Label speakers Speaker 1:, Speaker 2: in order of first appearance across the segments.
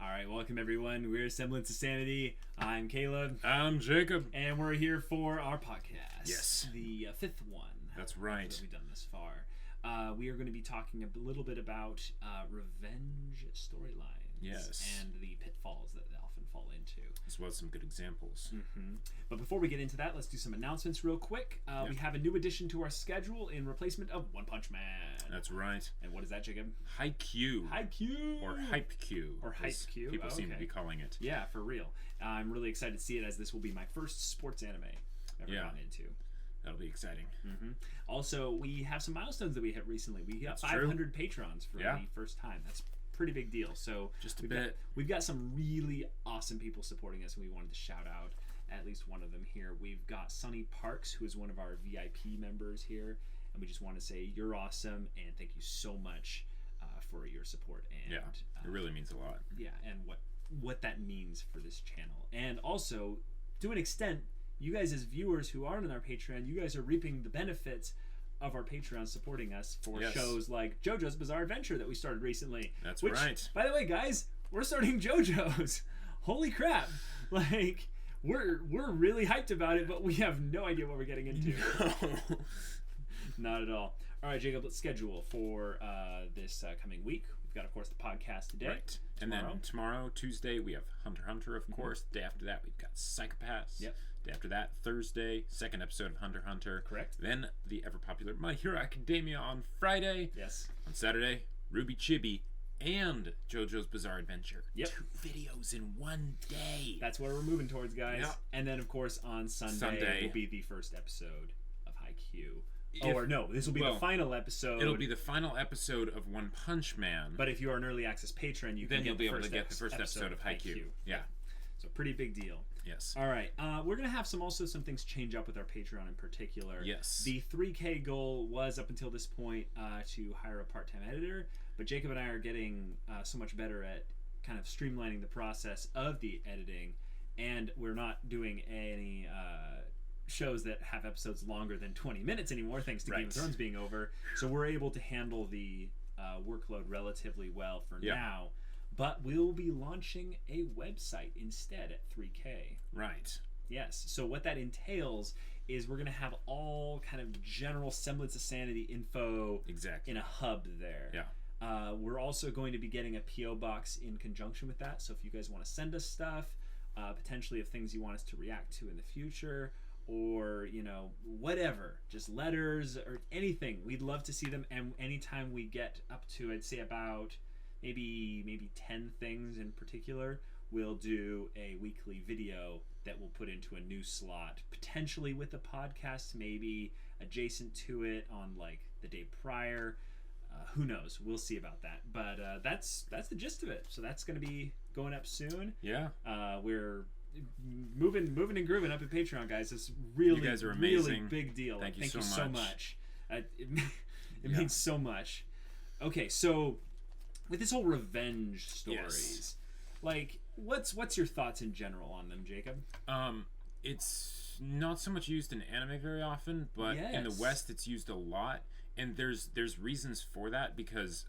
Speaker 1: All right, welcome everyone. We're Semblance of Sanity. I'm Caleb.
Speaker 2: I'm Jacob.
Speaker 1: And we're here for our podcast.
Speaker 2: Yes.
Speaker 1: The fifth one.
Speaker 2: That's right.
Speaker 1: That we've done this far. We are going to be talking a little bit about revenge storylines.
Speaker 2: Yes.
Speaker 1: And the pitfalls that they often fall into.
Speaker 2: As well as some good examples.
Speaker 1: Mm-hmm. But before we get into that, let's do some announcements real quick. We have a new addition to our schedule in replacement of One Punch Man.
Speaker 2: That's right.
Speaker 1: And what is that, Jacob?
Speaker 2: Haikyuu.
Speaker 1: Haikyuu.
Speaker 2: Or Hype-Q.
Speaker 1: Or Hype-Q.
Speaker 2: People seem to be calling it.
Speaker 1: Yeah, for real. I'm really excited to see it, as this will be my first sports anime I've ever gotten into.
Speaker 2: That'll be exciting.
Speaker 1: Mm-hmm. Also, we have some milestones that we hit recently. We got 500 patrons for the first time. That's a pretty big deal. So
Speaker 2: just a bit.
Speaker 1: We've got some really awesome people supporting us, and we wanted to shout out at least one of them here. We've got Sunny Parks, who is one of our VIP members here, and we just want to say you're awesome, and thank you so much for your support. And
Speaker 2: it really means a lot.
Speaker 1: Yeah, and what that means for this channel. And also, to an extent, you guys as viewers who aren't on our Patreon, you guys are reaping the benefits of our Patreon supporting us for shows like JoJo's Bizarre Adventure that we started recently.
Speaker 2: That's right.
Speaker 1: By the way, guys, we're starting JoJo's. Holy crap. Like, we're really hyped about it, but we have no idea what we're getting into.
Speaker 2: No.
Speaker 1: Not at all. All right, Jacob, let's schedule for this coming week. We've got, of course, the podcast today.
Speaker 2: Right. And then tomorrow, Tuesday, we have Hunter x Hunter, of course. Day after that, we've got Psychopaths.
Speaker 1: Yep.
Speaker 2: Day after that, Thursday, second episode of Hunter x Hunter.
Speaker 1: Correct.
Speaker 2: Then the ever-popular My Hero Academia on Friday.
Speaker 1: Yes.
Speaker 2: On Saturday, Ruby Chibi and JoJo's Bizarre Adventure.
Speaker 1: Yep.
Speaker 2: 2 videos in one day.
Speaker 1: That's what we're moving towards, guys.
Speaker 2: Yep.
Speaker 1: And then, of course, on Sunday will be the first episode of Haikyuu. This will be the final episode.
Speaker 2: It'll be the final episode of One Punch Man.
Speaker 1: But if you are an early access patron, you'll be able to get the first episode of Haikyuu.
Speaker 2: Yeah.
Speaker 1: So pretty big deal.
Speaker 2: Yes.
Speaker 1: All right. We're going to have some things change up with our Patreon in particular.
Speaker 2: Yes.
Speaker 1: The 3K goal was, up until this point, to hire a part-time editor. But Jacob and I are getting so much better at kind of streamlining the process of the editing. And we're not doing any shows that have episodes longer than 20 minutes anymore, thanks to Game of Thrones being over. So we're able to handle the workload relatively well for now. But we'll be launching a website instead at 3K.
Speaker 2: Right.
Speaker 1: Yes. So what that entails is we're going to have all kind of general Semblance of Sanity info in a hub there.
Speaker 2: Yeah.
Speaker 1: We're also going to be getting a P.O. box in conjunction with that. So if you guys want to send us stuff, potentially of things you want us to react to in the future, or, whatever, just letters or anything, we'd love to see them. And anytime we get up to, I'd say about maybe 10 things in particular, we'll do a weekly video that we'll put into a new slot, potentially with the podcast, maybe adjacent to it on like the day prior. Who knows? We'll see about that. But that's the gist of it. So that's going to be going up soon.
Speaker 2: Yeah.
Speaker 1: We're moving and grooving up at Patreon, guys. It's really,
Speaker 2: you guys are amazing.
Speaker 1: Really big deal.
Speaker 2: Thank you
Speaker 1: so much. It means so much. Okay, so with this whole revenge stories, like what's your thoughts in general on them, Jacob?
Speaker 2: It's not so much used in anime very often, but in the West it's used a lot, and there's reasons for that, because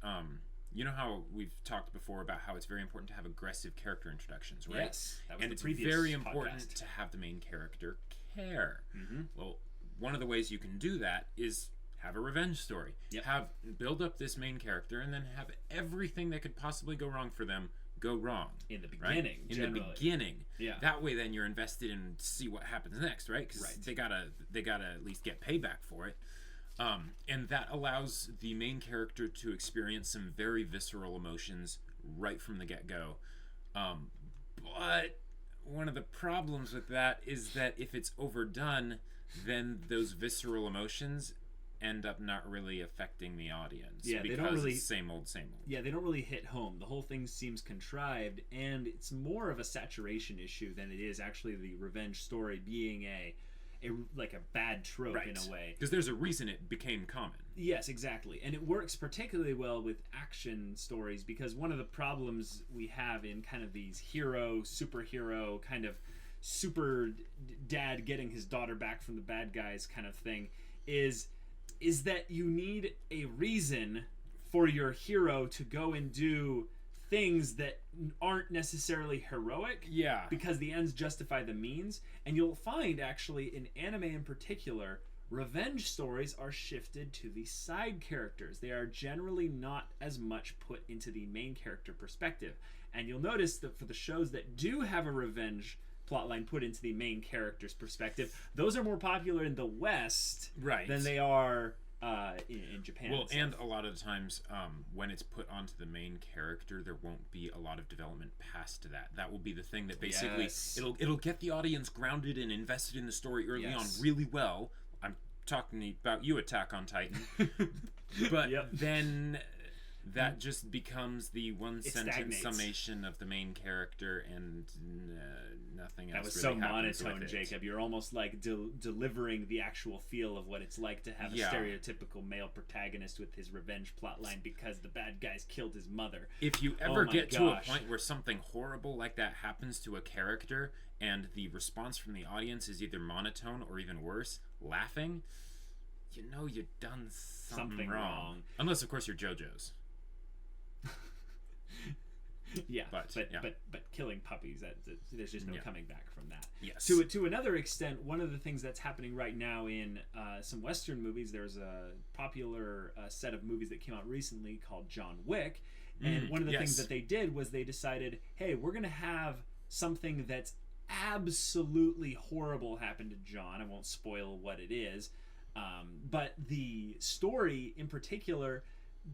Speaker 2: you know how we've talked before about how it's very important to have aggressive character introductions, right?
Speaker 1: Yes, that was
Speaker 2: and
Speaker 1: the
Speaker 2: it's
Speaker 1: previous
Speaker 2: very important
Speaker 1: podcast.
Speaker 2: to have the main character care.
Speaker 1: Mm-hmm.
Speaker 2: Well, one of the ways you can do that is have a revenge story.
Speaker 1: Yep.
Speaker 2: Build up this main character, and then have everything that could possibly go wrong for them go wrong
Speaker 1: in the beginning.
Speaker 2: Right? In the beginning.
Speaker 1: Yeah.
Speaker 2: That way, then you're invested in see what happens next, right? Because they gotta at least get payback for it. And that allows the main character to experience some very visceral emotions right from the get-go. But one of the problems with that is that if it's overdone, then those visceral emotions end up not really affecting the audience.
Speaker 1: Yeah,
Speaker 2: because
Speaker 1: they don't really,
Speaker 2: it's same old.
Speaker 1: Yeah, they don't really hit home. The whole thing seems contrived, and it's more of a saturation issue than it is actually the revenge story being a bad trope in a way.
Speaker 2: Because there's a reason it became common.
Speaker 1: Yes, exactly. And it works particularly well with action stories, because one of the problems we have in kind of these superhero, kind of super dad getting his daughter back from the bad guys kind of thing is that you need a reason for your hero to go and do things that aren't necessarily heroic.
Speaker 2: Yeah.
Speaker 1: Because the ends justify the means. And you'll find, actually, in anime in particular, revenge stories are shifted to the side characters. They are generally not as much put into the main character perspective. And you'll notice that for the shows that do have a revenge plotline put into the main character's perspective, those are more popular in the West than they are in Japan.
Speaker 2: Well, and a lot of the times when it's put onto the main character, there won't be a lot of development past that. That will be the thing that basically it'll get the audience grounded and invested in the story early on really well. I'm talking about you, Attack on Titan. But then that just becomes the one sentence summation of the main character, and nothing else.
Speaker 1: That was
Speaker 2: really
Speaker 1: so
Speaker 2: happens
Speaker 1: monotone,
Speaker 2: with it.
Speaker 1: Jacob. You're almost like delivering the actual feel of what it's like to have a stereotypical male protagonist with his revenge plotline because the bad guys killed his mother.
Speaker 2: If you ever get to a point where something horrible like that happens to a character, and the response from the audience is either monotone or even worse, laughing, you know you've done something wrong. Unless, of course, you're JoJo's.
Speaker 1: But killing puppies, there's just no coming back from that.
Speaker 2: Yes.
Speaker 1: To another extent, one of the things that's happening right now in some Western movies, there's a popular set of movies that came out recently called John Wick, and one of the things that they did was they decided, hey, we're going to have something that's absolutely horrible happen to John. I won't spoil what it is, but the story in particular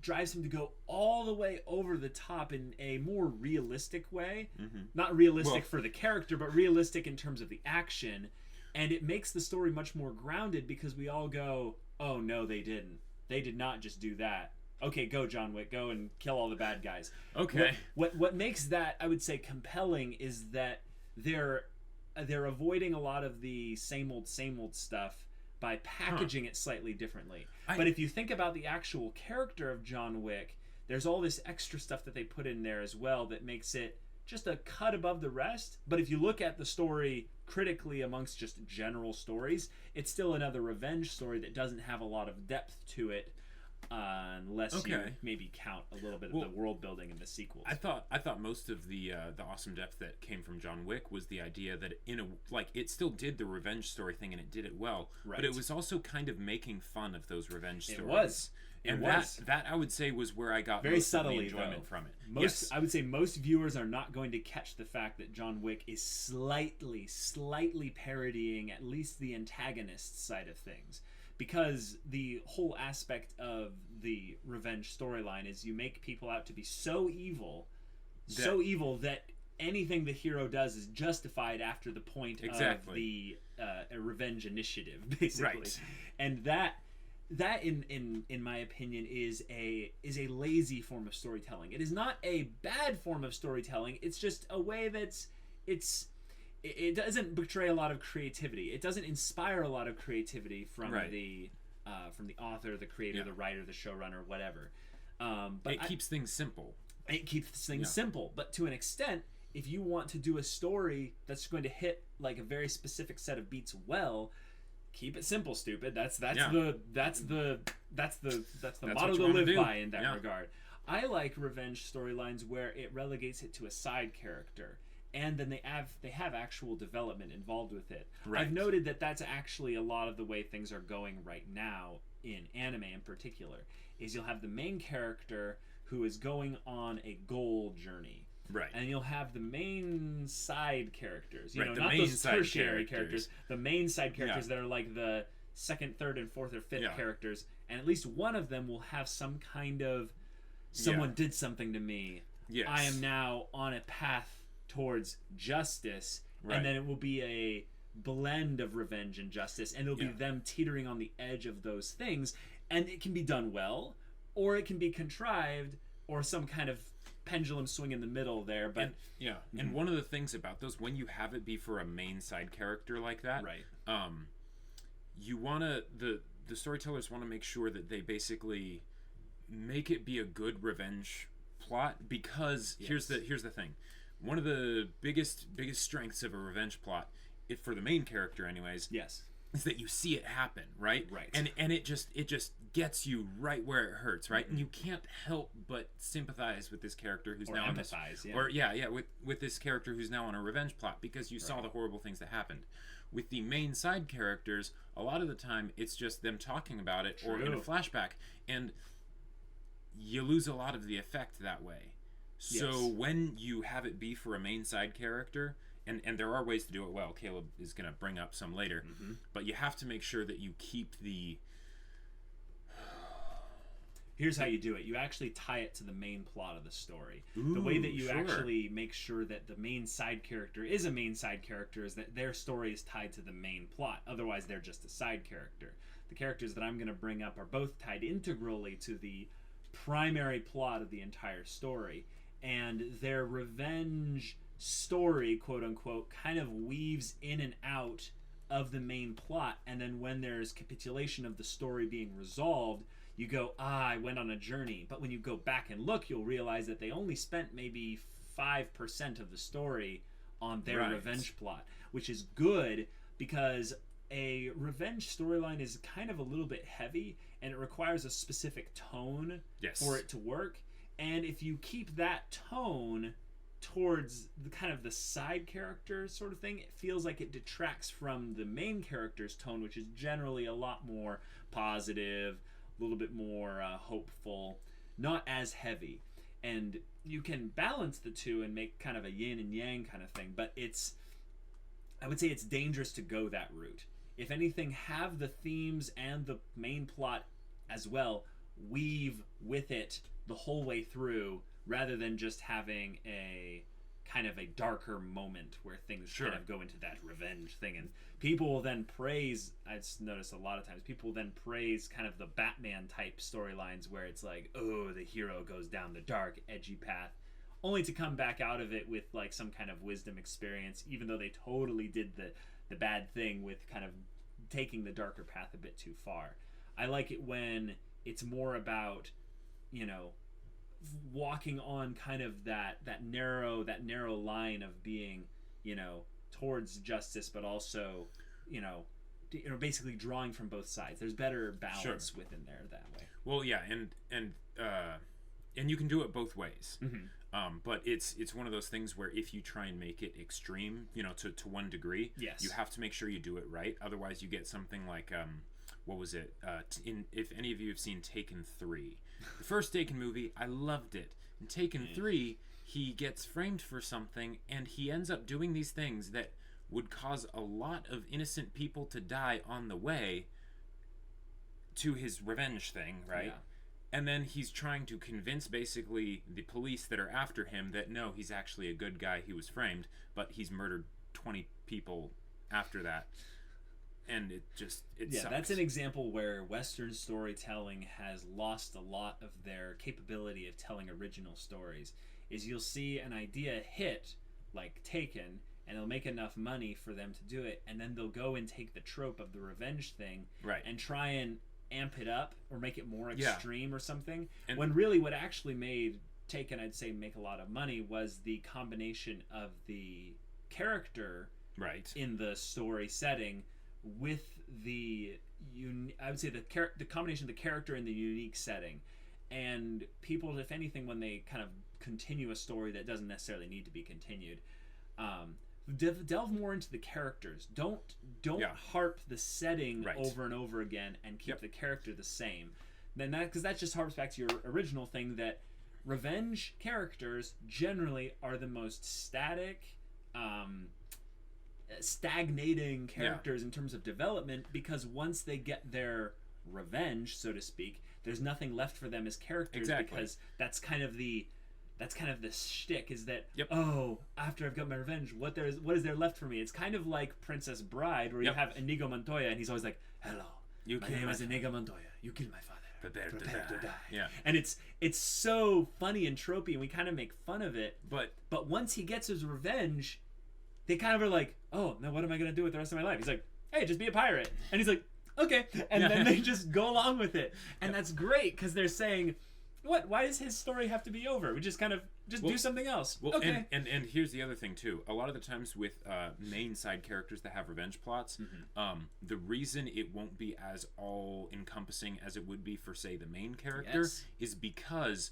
Speaker 1: drives him to go all the way over the top in a more realistic way. Not realistic for the character, but realistic in terms of the action. And it makes the story much more grounded because we all go, oh no, they didn't. They did not just do that. Okay, go John Wick, go and kill all the bad guys.
Speaker 2: Okay.
Speaker 1: What makes that, I would say, compelling is that they're avoiding a lot of the same old stuff by packaging it slightly differently. But if you think about the actual character of John Wick, there's all this extra stuff that they put in there as well that makes it just a cut above the rest. But if you look at the story critically amongst just general stories, it's still another revenge story that doesn't have a lot of depth to it, unless you maybe count a little bit of the world building in the sequels.
Speaker 2: I thought most of the awesome depth that came from John Wick was the idea that it still did the revenge story thing and it did it well, but it was also kind of making fun of those revenge stories.
Speaker 1: It was.
Speaker 2: And that I would say was where I got
Speaker 1: very
Speaker 2: most
Speaker 1: subtly
Speaker 2: of the enjoyment from it.
Speaker 1: I would say most viewers are not going to catch the fact that John Wick is slightly parodying at least the antagonist side of things. Because the whole aspect of the revenge storyline is you make people out to be so evil that anything the hero does is justified after the point of the revenge initiative, basically. Right. And that in my opinion is a lazy form of storytelling. It is not a bad form of storytelling. It's just a way it doesn't betray a lot of creativity. It doesn't inspire a lot of creativity from the author, the creator, the writer, the showrunner, whatever. But
Speaker 2: it keeps things simple.
Speaker 1: It keeps things simple, but to an extent, if you want to do a story that's going to hit like a very specific set of beats well, keep it simple, stupid. That's the motto to live by in that regard. I like revenge storylines where it relegates it to a side character. And then they have actual development involved with it. Right. I've noted that that's actually a lot of the way things are going right now in anime in particular. Is you'll have the main character who is going on a goal journey. Right. And you'll have the main side characters. Not those tertiary characters. The main side characters that are like the second, third, and fourth or fifth characters. And at least one of them will have some kind of someone did something to me. Yes. I am now on a path towards justice, and then it will be a blend of revenge and justice, and it'll be them teetering on the edge of those things, and it can be done well, or it can be contrived, or some kind of pendulum swing in the middle there. But
Speaker 2: and one of the things about those, when you have it be for a main side character like that, you wanna the storytellers want to make sure that they basically make it be a good revenge plot, because here's the thing. One of the biggest strengths of a revenge plot, for the main character anyways, is that you see it happen, right?
Speaker 1: Right.
Speaker 2: And it just gets you right where it hurts, right? And you can't help but sympathize with this character who's now
Speaker 1: empathize,
Speaker 2: with this character who's now on a revenge plot because you saw the horrible things that happened. With the main side characters, a lot of the time it's just them talking about it or in a flashback, and you lose a lot of the effect that way. So when you have it be for a main side character, and there are ways to do it well, Caleb is going to bring up some later, but you have to make sure that you keep the...
Speaker 1: Here's how you do it. You actually tie it to the main plot of the story. The way that you actually make sure that the main side character is a main side character is that their story is tied to the main plot. Otherwise, they're just a side character. The characters that I'm going to bring up are both tied integrally to the primary plot of the entire story. And their revenge story, quote-unquote, kind of weaves in and out of the main plot. And then when there's capitulation of the story being resolved, you go, I went on a journey. But when you go back and look, you'll realize that they only spent maybe 5% of the story on their revenge plot, which is good because a revenge storyline is kind of a little bit heavy and it requires a specific tone for it to work. And if you keep that tone towards the kind of the side character sort of thing, it feels like it detracts from the main character's tone, which is generally a lot more positive, a little bit more hopeful, not as heavy. And you can balance the two and make kind of a yin and yang kind of thing, but I would say it's dangerous to go that route. If anything, have the themes and the main plot as well weave with it the whole way through, rather than just having a kind of a darker moment where things kind of go into that revenge thing. And people will then praise, I've noticed a lot of times, people will then praise kind of the Batman type storylines where it's like, oh, the hero goes down the dark, edgy path, only to come back out of it with like some kind of wisdom experience, even though they totally did the bad thing with kind of taking the darker path a bit too far. I like it when it's more about, you know, walking on kind of that narrow line of being, you know, towards justice, but also, you know, basically drawing from both sides. There's better balance within there that way.
Speaker 2: Well, yeah, and you can do it both ways. But it's one of those things where if you try and make it extreme, you know, to one degree, you have to make sure you do it right. Otherwise, you get something like what was it? If any of you have seen Taken 3, the first Taken movie, I loved it. In Taken 3, he gets framed for something, and he ends up doing these things that would cause a lot of innocent people to die on the way to his revenge thing, right? And then he's trying to convince basically the police that are after him that no, he's actually a good guy, he was framed, but he's murdered 20 people after that. And it sucks.
Speaker 1: That's an example where Western storytelling has lost a lot of their capability of telling original stories. Is you'll see an idea hit, like Taken, and it'll make enough money for them to do it, and then they'll go and take the trope of the revenge thing and try and amp it up or make it more extreme or something. And when really what actually made Taken, I'd say, make a lot of money was the combination of the character in the story setting with I would say the combination of the character and the unique setting. And people, if anything, when they kind of continue a story that doesn't necessarily need to be continued, delve more into the characters. Don't harp the setting over and over again and keep the character the same. Then because that just harps back to your original thing that revenge characters generally are the most static, stagnating characters in terms of development, because once they get their revenge, so to speak, there's nothing left for them as characters, because that's kind of the shtick, is that oh, after I've got my revenge, what is there left for me? It's kind of like Princess Bride, where you have Inigo Montoya and he's always like, hello, my name is Inigo Montoya, you killed my father, prepare to die. And it's so funny and tropey, and we kind of make fun of it, but once he gets his revenge, they kind of are like, oh, now what am I going to do with the rest of my life? He's like, hey, just be a pirate. And he's like, okay. And then they just go along with it. And that's great, because they're saying, What? Why does his story have to be over? We just kind of do something else.
Speaker 2: Well,
Speaker 1: okay.
Speaker 2: and here's the other thing too. A lot of the times with main side characters that have revenge plots, the reason it won't be as all encompassing as it would be for, say, the main character is because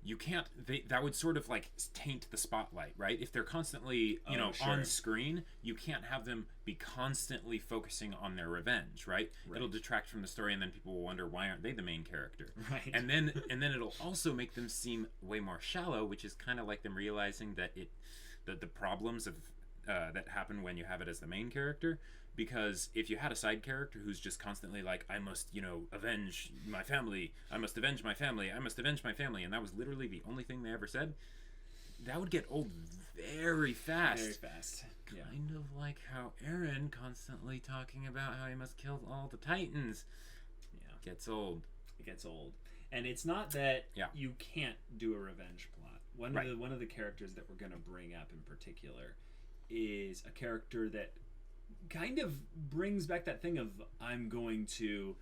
Speaker 2: you can't. That would sort of like taint the spotlight, right? If they're constantly, on screen, you can't have them be constantly focusing on their revenge, right? It'll detract from the story, and then people will wonder, why aren't they the main character?
Speaker 1: Right.
Speaker 2: And then it'll also make them seem way more shallow, which is kind of like them realizing that the problems of that happen when you have it as the main character. Because if you had a side character who's just constantly like, I must, avenge my family, I must avenge my family, I must avenge my family, and that was literally the only thing they ever said, that would get old very fast.
Speaker 1: Very fast. Yeah.
Speaker 2: Kind of like how Eren constantly talking about how he must kill all the Titans. Yeah. Gets old.
Speaker 1: It gets old. And it's not that you can't do a revenge plot. One of the characters that we're going to bring up in particular is a character that kind of brings back that thing of I'm going to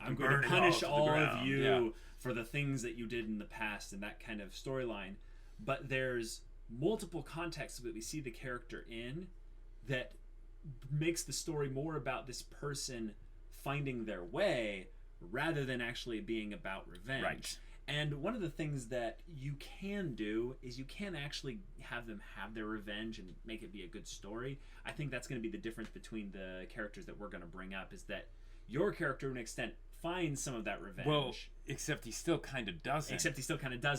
Speaker 1: punish all of you for the things that you did in the past, and that kind of storyline. But there's multiple contexts that we see the character in that makes the story more about this person finding their way rather than actually being about revenge.
Speaker 2: Right.
Speaker 1: And one of the things that you can do is you can actually have them have their revenge and make it be a good story. I think that's going to be the difference between the characters that we're going to bring up, is that your character, to an extent, finds some of that revenge.
Speaker 2: Well, except he still kind of doesn't.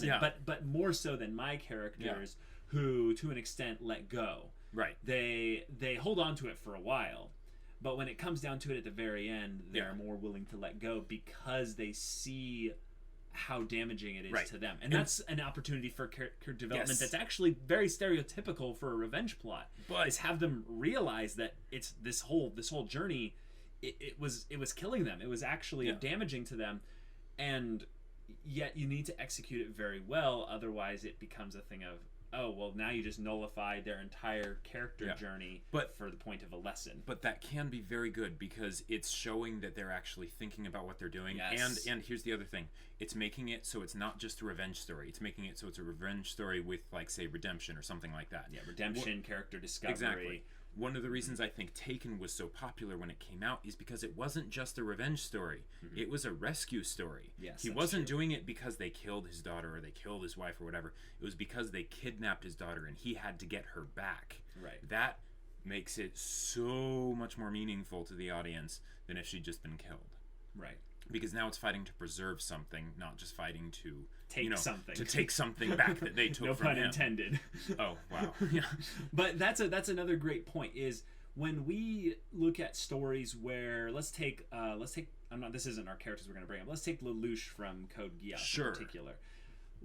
Speaker 1: Yeah. But more so than my characters, who, to an extent, let go.
Speaker 2: Right.
Speaker 1: They hold on to it for a while. But when it comes down to it at the very end, they're more willing to let go because they see how damaging it is to them, and that's an opportunity for character development that's actually very stereotypical for a revenge plot. But is have them realize that it's this whole journey, it was killing them. It was actually damaging to them, and yet you need to execute it very well. Otherwise, it becomes a thing of, oh, well, now you just nullified their entire character journey for the point of a lesson.
Speaker 2: But that can be very good because it's showing that they're actually thinking about what they're doing.
Speaker 1: Yes.
Speaker 2: And here's the other thing. It's making it so it's not just a revenge story. It's making it so it's a revenge story with, like, say, redemption or something like that.
Speaker 1: Yeah, redemption, character discovery.
Speaker 2: Exactly. One of the reasons I think Taken was so popular when it came out is because it wasn't just a revenge story. It was a rescue story.
Speaker 1: Yes,
Speaker 2: he wasn't doing it because they killed his daughter or they killed his wife or whatever. It was because they kidnapped his daughter and he had to get her back.
Speaker 1: Right.
Speaker 2: That makes it so much more meaningful to the audience than if she'd just been killed.
Speaker 1: Right.
Speaker 2: Because now it's fighting to preserve something, not just fighting to
Speaker 1: take something.
Speaker 2: To take something back that they took from him.
Speaker 1: No pun intended.
Speaker 2: Oh, wow. Yeah.
Speaker 1: But that's another great point, is when we look at stories where let's take this isn't our characters we're going to bring up. Let's take Lelouch from Code Geass in particular.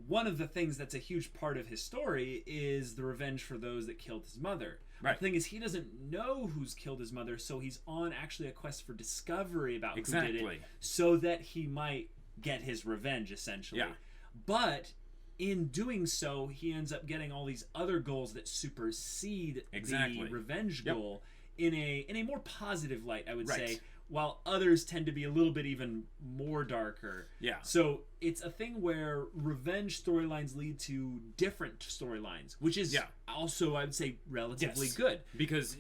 Speaker 1: One of the things that's a huge part of his story is the revenge for those that killed his mother.
Speaker 2: Right.
Speaker 1: The thing is, he doesn't know who's killed his mother, so he's on actually a quest for discovery about who did it, so that he might get his revenge, essentially.
Speaker 2: Yeah.
Speaker 1: But in doing so, he ends up getting all these other goals that supersede the revenge goal in a more positive light, I would say, while others tend to be a little bit even more darker.
Speaker 2: Yeah.
Speaker 1: So it's a thing where revenge storylines lead to different storylines, which is also, I would say, relatively good.
Speaker 2: Because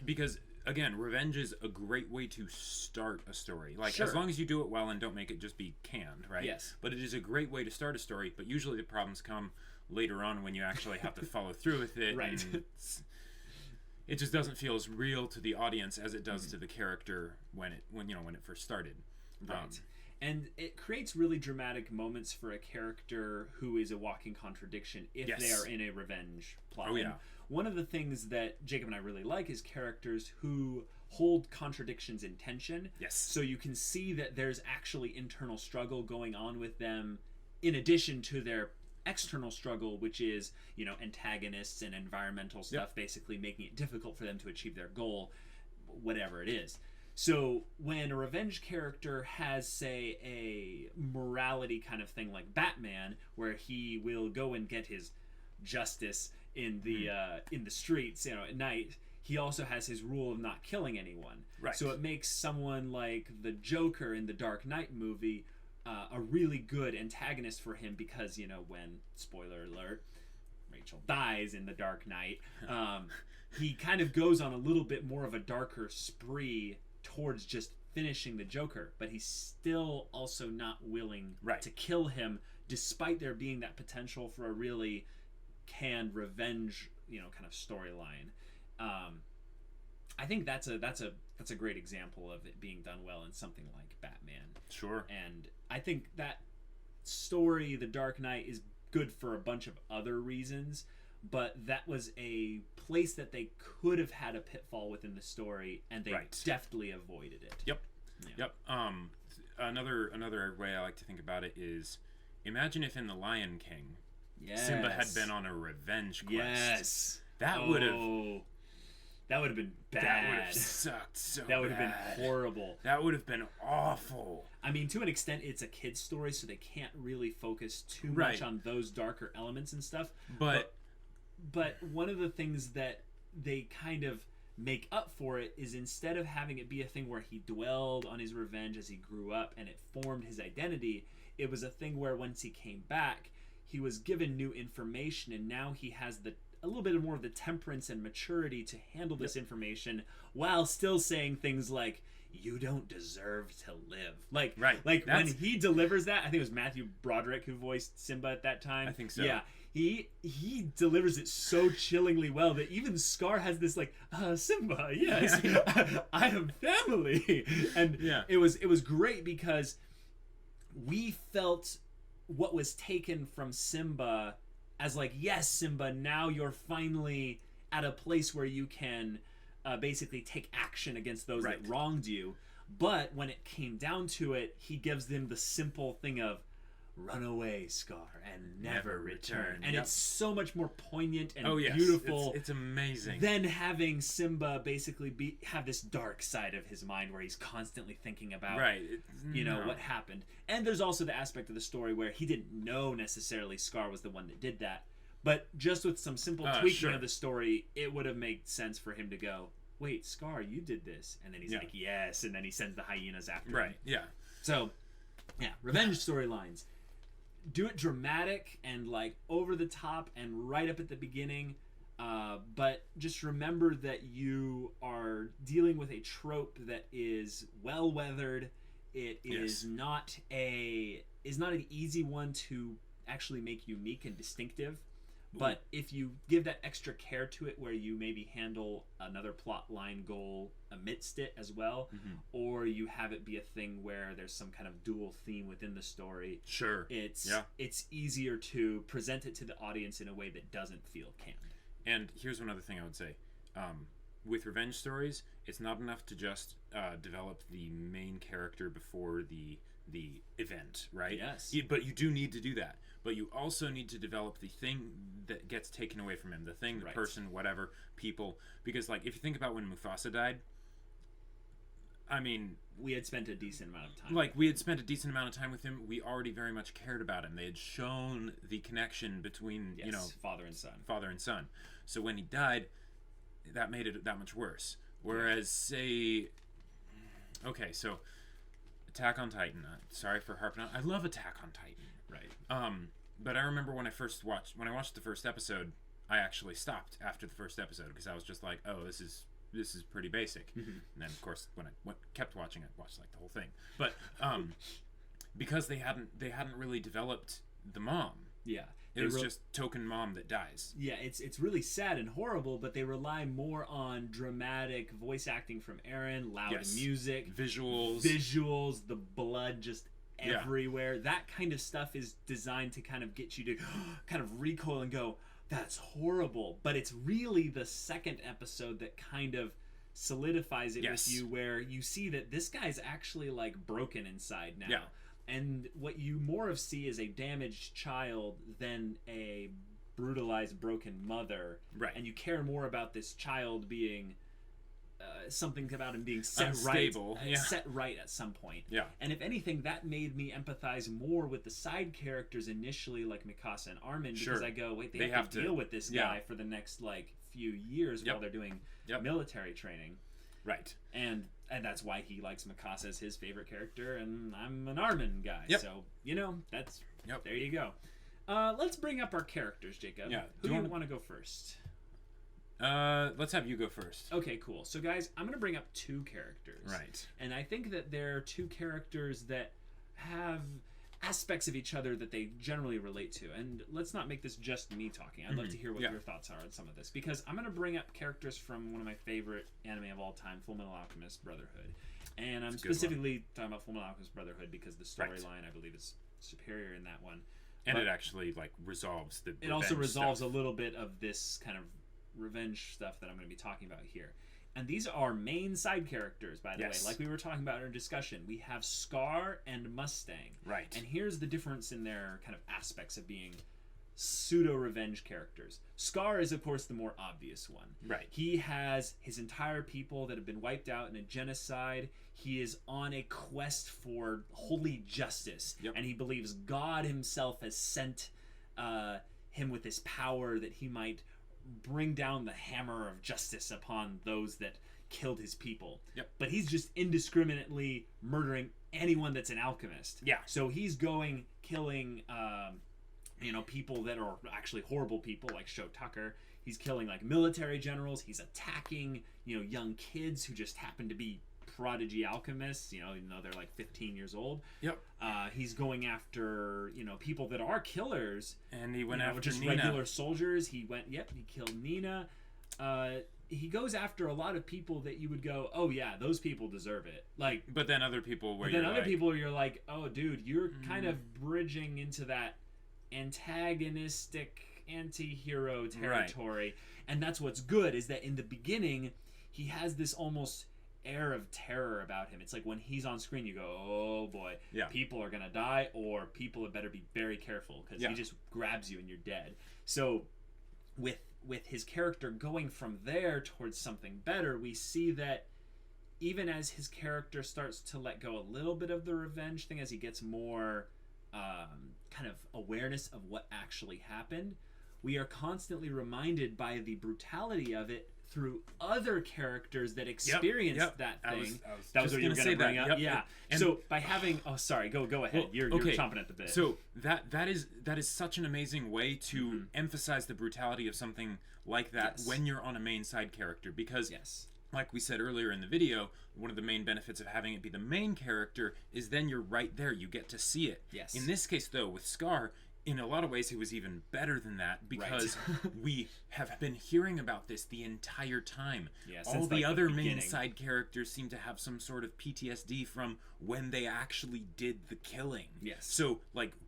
Speaker 2: again, revenge is a great way to start a story. Like, as long as you do it well and don't make it just be canned, right?
Speaker 1: Yes.
Speaker 2: But it is a great way to start a story, but usually the problems come later on when you actually have to follow through with it.
Speaker 1: Right.
Speaker 2: And it just doesn't feel as real to the audience as it does to the character when it first started.
Speaker 1: Right. And it creates really dramatic moments for a character who is a walking contradiction if they are in a revenge plot.
Speaker 2: Oh, yeah.
Speaker 1: And one of the things that Jacob and I really like is characters who hold contradictions in tension.
Speaker 2: Yes.
Speaker 1: So you can see that there's actually internal struggle going on with them in addition to their external struggle, which is, antagonists and environmental stuff basically making it difficult for them to achieve their goal, whatever it is. So when a revenge character has, say, a morality kind of thing like Batman, where he will go and get his justice in the streets, at night, he also has his rule of not killing anyone.
Speaker 2: Right.
Speaker 1: So it makes someone like the Joker in the Dark Knight movie a really good antagonist for him because, you know, when, spoiler alert, Rachel dies in The Dark Knight, he kind of goes on a little bit more of a darker spree towards just finishing the Joker, but he's still also not willing to kill him, despite there being that potential for a really canned revenge, you know, kind of storyline. I think that's a great example of it being done well in something like Batman.
Speaker 2: Sure.
Speaker 1: And I think that story, The Dark Knight, is good for a bunch of other reasons, but that was a place that they could have had a pitfall within the story, and they deftly avoided it.
Speaker 2: Yep. Another way I like to think about it is, imagine if in The Lion King, Simba had been on a revenge quest.
Speaker 1: Yes.
Speaker 2: That would have
Speaker 1: been bad.
Speaker 2: That would have sucked so bad.
Speaker 1: That would have been horrible.
Speaker 2: That would have been awful.
Speaker 1: I mean, to an extent, it's a kid's story, so they can't really focus too much on those darker elements and stuff. But one of the things that they kind of make up for it is, instead of having it be a thing where he dwelled on his revenge as he grew up and it formed his identity, it was a thing where once he came back, he was given new information, and now he has a little bit more of the temperance and maturity to handle this information, while still saying things like, "You don't deserve to live." When he delivers that, I think it was Matthew Broderick who voiced Simba at that time.
Speaker 2: I think so.
Speaker 1: Yeah, he delivers it so chillingly well that even Scar has this like, Simba, yes, I have family, and it was great because we felt what was taken from Simba as like, yes, Simba, now you're finally at a place where you can basically take action against those that wronged you. But when it came down to it, he gives them the simple thing of, run away, Scar, and never return. And it's so much more poignant and beautiful.
Speaker 2: It's amazing.
Speaker 1: Than having Simba basically have this dark side of his mind where he's constantly thinking about, what happened. And there's also the aspect of the story where he didn't know necessarily Scar was the one that did that. But just with some simple tweaking of the story, it would have made sense for him to go, wait, Scar, you did this. And then he's like, yes. And then he sends the hyenas after him.
Speaker 2: Right, yeah.
Speaker 1: So, revenge storylines. Do it dramatic and like over the top and right up at the beginning, but just remember that you are dealing with a trope that is well weathered. It is not an easy one to actually make unique and distinctive. But if you give that extra care to it, where you maybe handle another plot line goal amidst it as well, or you have it be a thing where there's some kind of dual theme within the story, it's easier to present it to the audience in a way that doesn't feel canned.
Speaker 2: And here's one other thing I would say. With revenge stories, it's not enough to just develop the main character before the event, right?
Speaker 1: Yes.
Speaker 2: But you do need to do that. But you also need to develop the thing that gets taken away from him, the thing, the person, whatever, people. Because, like, if you think about when Mufasa died, I mean,
Speaker 1: we had spent a decent amount of time.
Speaker 2: Like, we had spent a decent amount of time with him. We already very much cared about him. They had shown the connection between,
Speaker 1: father and son.
Speaker 2: So when he died, that made it that much worse. Whereas, say, okay, so Attack on Titan. Sorry for harping on. I love Attack on Titan.
Speaker 1: Right.
Speaker 2: But I remember when I watched the first episode, I actually stopped after the first episode because I was just like, oh, this is pretty basic. And then of course when I kept watching, I watched like the whole thing. But because they hadn't really developed the mom.
Speaker 1: Yeah.
Speaker 2: It was just token mom that dies.
Speaker 1: Yeah, it's really sad and horrible, but they rely more on dramatic voice acting from Aaron, loud music,
Speaker 2: visuals,
Speaker 1: the blood just everywhere. That kind of stuff is designed to kind of get you to kind of recoil and go, that's horrible. But it's really the second episode that kind of solidifies it with you, where you see that this guy's actually like broken inside now.
Speaker 2: Yeah.
Speaker 1: And what you more of see is a damaged child than a brutalized, broken mother.
Speaker 2: Right.
Speaker 1: And you care more about this child being something about him being set
Speaker 2: unstable.
Speaker 1: right at some point.
Speaker 2: Yeah.
Speaker 1: And if anything, that made me empathize more with the side characters initially, like Mikasa and Armin, because I go, wait, they have to deal with this guy for the next like few years while they're doing military training.
Speaker 2: Right.
Speaker 1: And that's why he likes Mikasa as his favorite character, and I'm an Armin guy.
Speaker 2: Yep.
Speaker 1: So, that's...
Speaker 2: Yep.
Speaker 1: There you go. Let's bring up our characters, Jacob.
Speaker 2: Yeah.
Speaker 1: Who do you want to go first?
Speaker 2: Let's have you go first.
Speaker 1: Okay, cool. So, guys, I'm going to bring up two characters.
Speaker 2: Right.
Speaker 1: And I think that they're two characters that have aspects of each other that they generally relate to. And let's not make this just me talking. I'd love to hear what your thoughts are on some of this. Because I'm going to bring up characters from one of my favorite anime of all time, Fullmetal Alchemist Brotherhood. And I'm specifically talking about Fullmetal Alchemist Brotherhood because the storyline, I believe, is superior in that one.
Speaker 2: And it actually, resolves the
Speaker 1: It also resolves
Speaker 2: stuff.
Speaker 1: a little bit of this kind of revenge stuff that I'm going to be talking about here. And these are main side characters, by the way. Like we were talking about in our discussion. We have Scar and Mustang.
Speaker 2: Right.
Speaker 1: And here's the difference in their kind of aspects of being pseudo-revenge characters. Scar is, of course, the more obvious one.
Speaker 2: Right.
Speaker 1: He has his entire people that have been wiped out in a genocide. He is on a quest for holy justice.
Speaker 2: Yep.
Speaker 1: And he believes God himself has sent him with this power that he might bring down the hammer of justice upon those that killed his people.
Speaker 2: Yep.
Speaker 1: But he's just indiscriminately murdering anyone that's an alchemist.
Speaker 2: Yeah.
Speaker 1: So he's killing people that are actually horrible people, like Sho Tucker. He's killing military generals. He's attacking young kids who just happen to be prodigy alchemists, even though they're 15 years old.
Speaker 2: Yep.
Speaker 1: He's going after people that are killers,
Speaker 2: and he went after
Speaker 1: just
Speaker 2: Nina.
Speaker 1: regular soldiers. He killed Nina. He goes after a lot of people that you would go, oh yeah, those people deserve it.
Speaker 2: But then other people
Speaker 1: you're like, oh dude, you're kind of bridging into that antagonistic anti-hero territory. Right. And that's what's good, is that in the beginning he has this almost air of terror about him. It's like when he's on screen you go, oh boy, people are gonna die, or people had better be very careful, because he just grabs you and you're dead. So with his character going from there towards something better, we see that even as his character starts to let go a little bit of the revenge thing, as he gets more kind of awareness of what actually happened, we are constantly reminded by the brutality of it through other characters that experienced that thing. That was what you were going to bring up. Yeah. And so by having, sorry, go ahead. Well, you're chomping at the bit.
Speaker 2: So that is such an amazing way to emphasize the brutality of something like that when you're on a main side character, because like we said earlier in the video, one of the main benefits of having it be the main character is then you're right there, you get to see it.
Speaker 1: Yes.
Speaker 2: In this case though, with Scar, in a lot of ways, it was even better than that, because we have been hearing about this the entire time.
Speaker 1: Yeah,
Speaker 2: all the other main side characters seem to have some sort of PTSD from when they actually did the killing.
Speaker 1: Yes.
Speaker 2: So,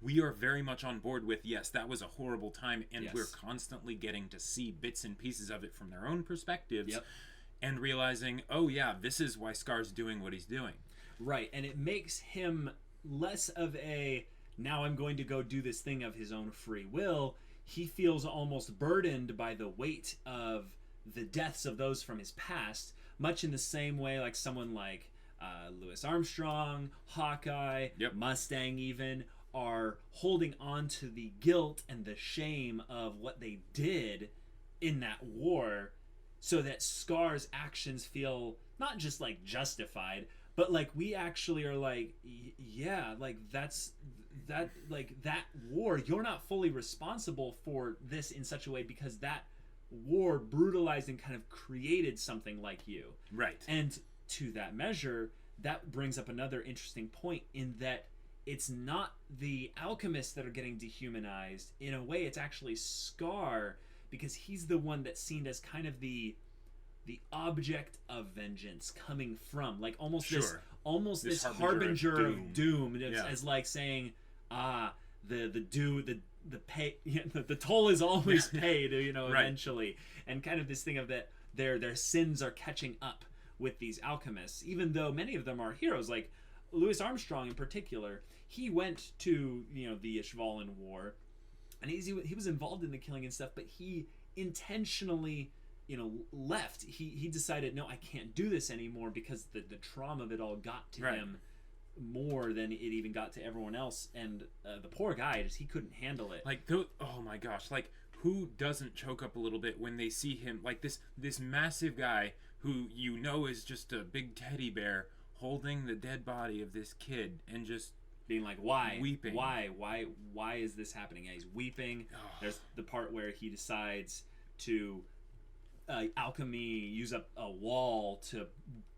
Speaker 2: we are very much on board with, yes, that was a horrible time, and we're constantly getting to see bits and pieces of it from their own perspectives, and realizing, oh yeah, this is why Scar's doing what he's doing.
Speaker 1: Right, and it makes him less of a, now I'm going to go do this thing of his own free will. He feels almost burdened by the weight of the deaths of those from his past, much in the same way like someone like Louis Armstrong, Hawkeye, Mustang even, are holding on to the guilt and the shame of what they did in that war, so that Scar's actions feel not just justified, but we actually are that war, you're not fully responsible for this in such a way, because that war brutalized and kind of created something like you.
Speaker 2: Right.
Speaker 1: And to that measure, that brings up another interesting point, in that it's not the alchemists that are getting dehumanized. In a way, it's actually Scar, because he's the one that's seen as kind of the object of vengeance coming from, almost this harbinger of doom, as saying, the toll is always paid, eventually, and kind of this thing of that their sins are catching up with these alchemists, even though many of them are heroes. Like Louis Armstrong in particular, he went to the Ishvalan War, and he was involved in the killing and stuff, but he intentionally left. He decided, no, I can't do this anymore, because the trauma of it all got to him more than it even got to everyone else, and the poor guy, he couldn't handle it.
Speaker 2: Oh my gosh, who doesn't choke up a little bit when they see him, this massive guy who you know is just a big teddy bear holding the dead body of this kid and just
Speaker 1: being like, why?
Speaker 2: Weeping.
Speaker 1: Why is this happening? And he's weeping. There's the part where he decides to alchemy, use up a wall to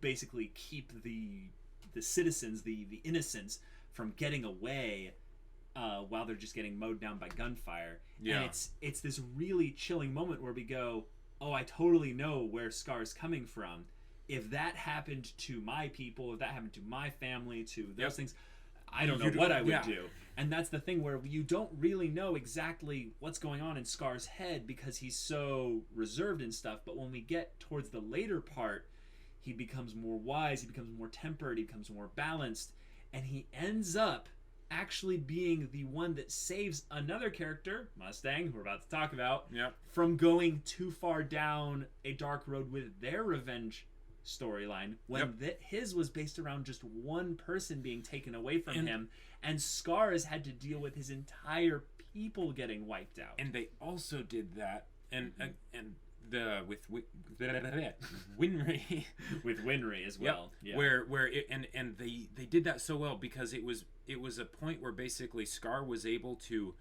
Speaker 1: basically keep the citizens, the innocents, from getting away while they're just getting mowed down by gunfire.
Speaker 2: Yeah.
Speaker 1: And it's this really chilling moment where we go, oh, I totally know where Scar's coming from. If that happened to my people, if that happened to my family, to those things, I don't know what I would do. And that's the thing where you don't really know exactly what's going on in Scar's head because he's so reserved and stuff. But when we get towards the later part, he becomes more wise, he becomes more tempered, he becomes more balanced, and he ends up actually being the one that saves another character, Mustang, who we're about to talk about, from going too far down a dark road with their revenge storyline when his was based around just one person being taken away from him, and Scar has had to deal with his entire people getting wiped out.
Speaker 2: And they also did that, and with Winry
Speaker 1: with Winry as well. Yeah.
Speaker 2: Where they did that so well because it was a point where basically Scar was able to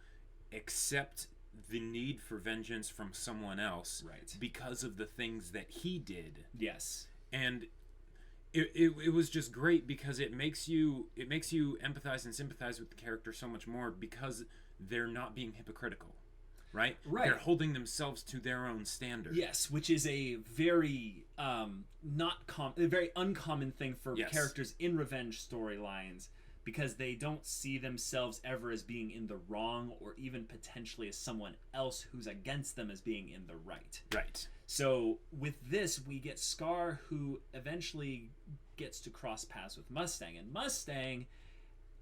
Speaker 2: accept the need for vengeance from someone else because of the things that he did.
Speaker 1: Yes.
Speaker 2: And it was just great because it makes you empathize and sympathize with the character so much more because they're not being hypocritical. Right? They're holding themselves to their own standard.
Speaker 1: Yes, which is a very a very uncommon thing for characters in revenge storylines, because they don't see themselves ever as being in the wrong, or even potentially as someone else who's against them as being in the right.
Speaker 2: Right.
Speaker 1: So with this, we get Scar, who eventually gets to cross paths with Mustang, and Mustang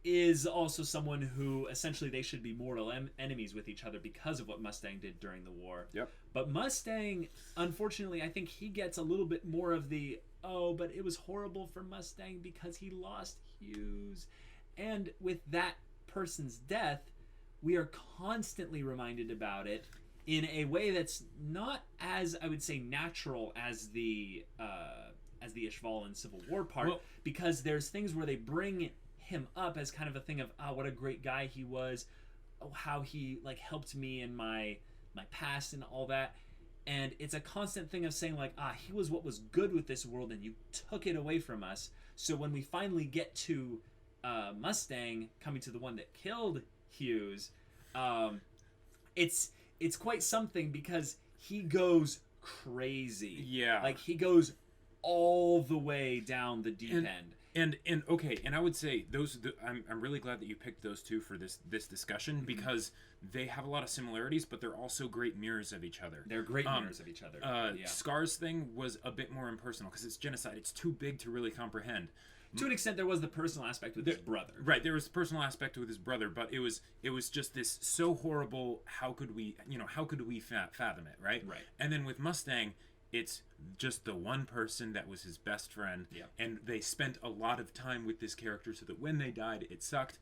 Speaker 1: is also someone who essentially they should be mortal enemies with each other because of what Mustang did during the war.
Speaker 2: Yep.
Speaker 1: But Mustang, unfortunately, I think he gets a little bit more of the, oh, but it was horrible for Mustang because he lost Hughes. And with that person's death, we are constantly reminded about it in a way that's not as, I would say, natural as the Ishval and Civil War part, because there's things where they bring him up as kind of a thing of, oh, what a great guy he was, oh, how he like helped me in my past and all that. And it's a constant thing of saying like, he was what was good with this world and you took it away from us. So when we finally get to Mustang coming to the one that killed Hughes, it's quite something because he goes crazy.
Speaker 2: Yeah.
Speaker 1: Like he goes all the way down the deep end.
Speaker 2: And okay, and I would say I'm really glad that you picked those two for this discussion, because they have a lot of similarities, but they're also great mirrors of each other.
Speaker 1: They're great mirrors of each other.
Speaker 2: Scar's thing was a bit more impersonal because it's genocide. It's too big to really comprehend.
Speaker 1: To an extent, there was the personal aspect with his brother.
Speaker 2: Right, there was the personal aspect with his brother, but it was just this so horrible. How could we fathom it? Right.
Speaker 1: Right.
Speaker 2: And then with Mustang, it's just the one person that was his best friend, and they spent a lot of time with this character so that when they died, it sucked.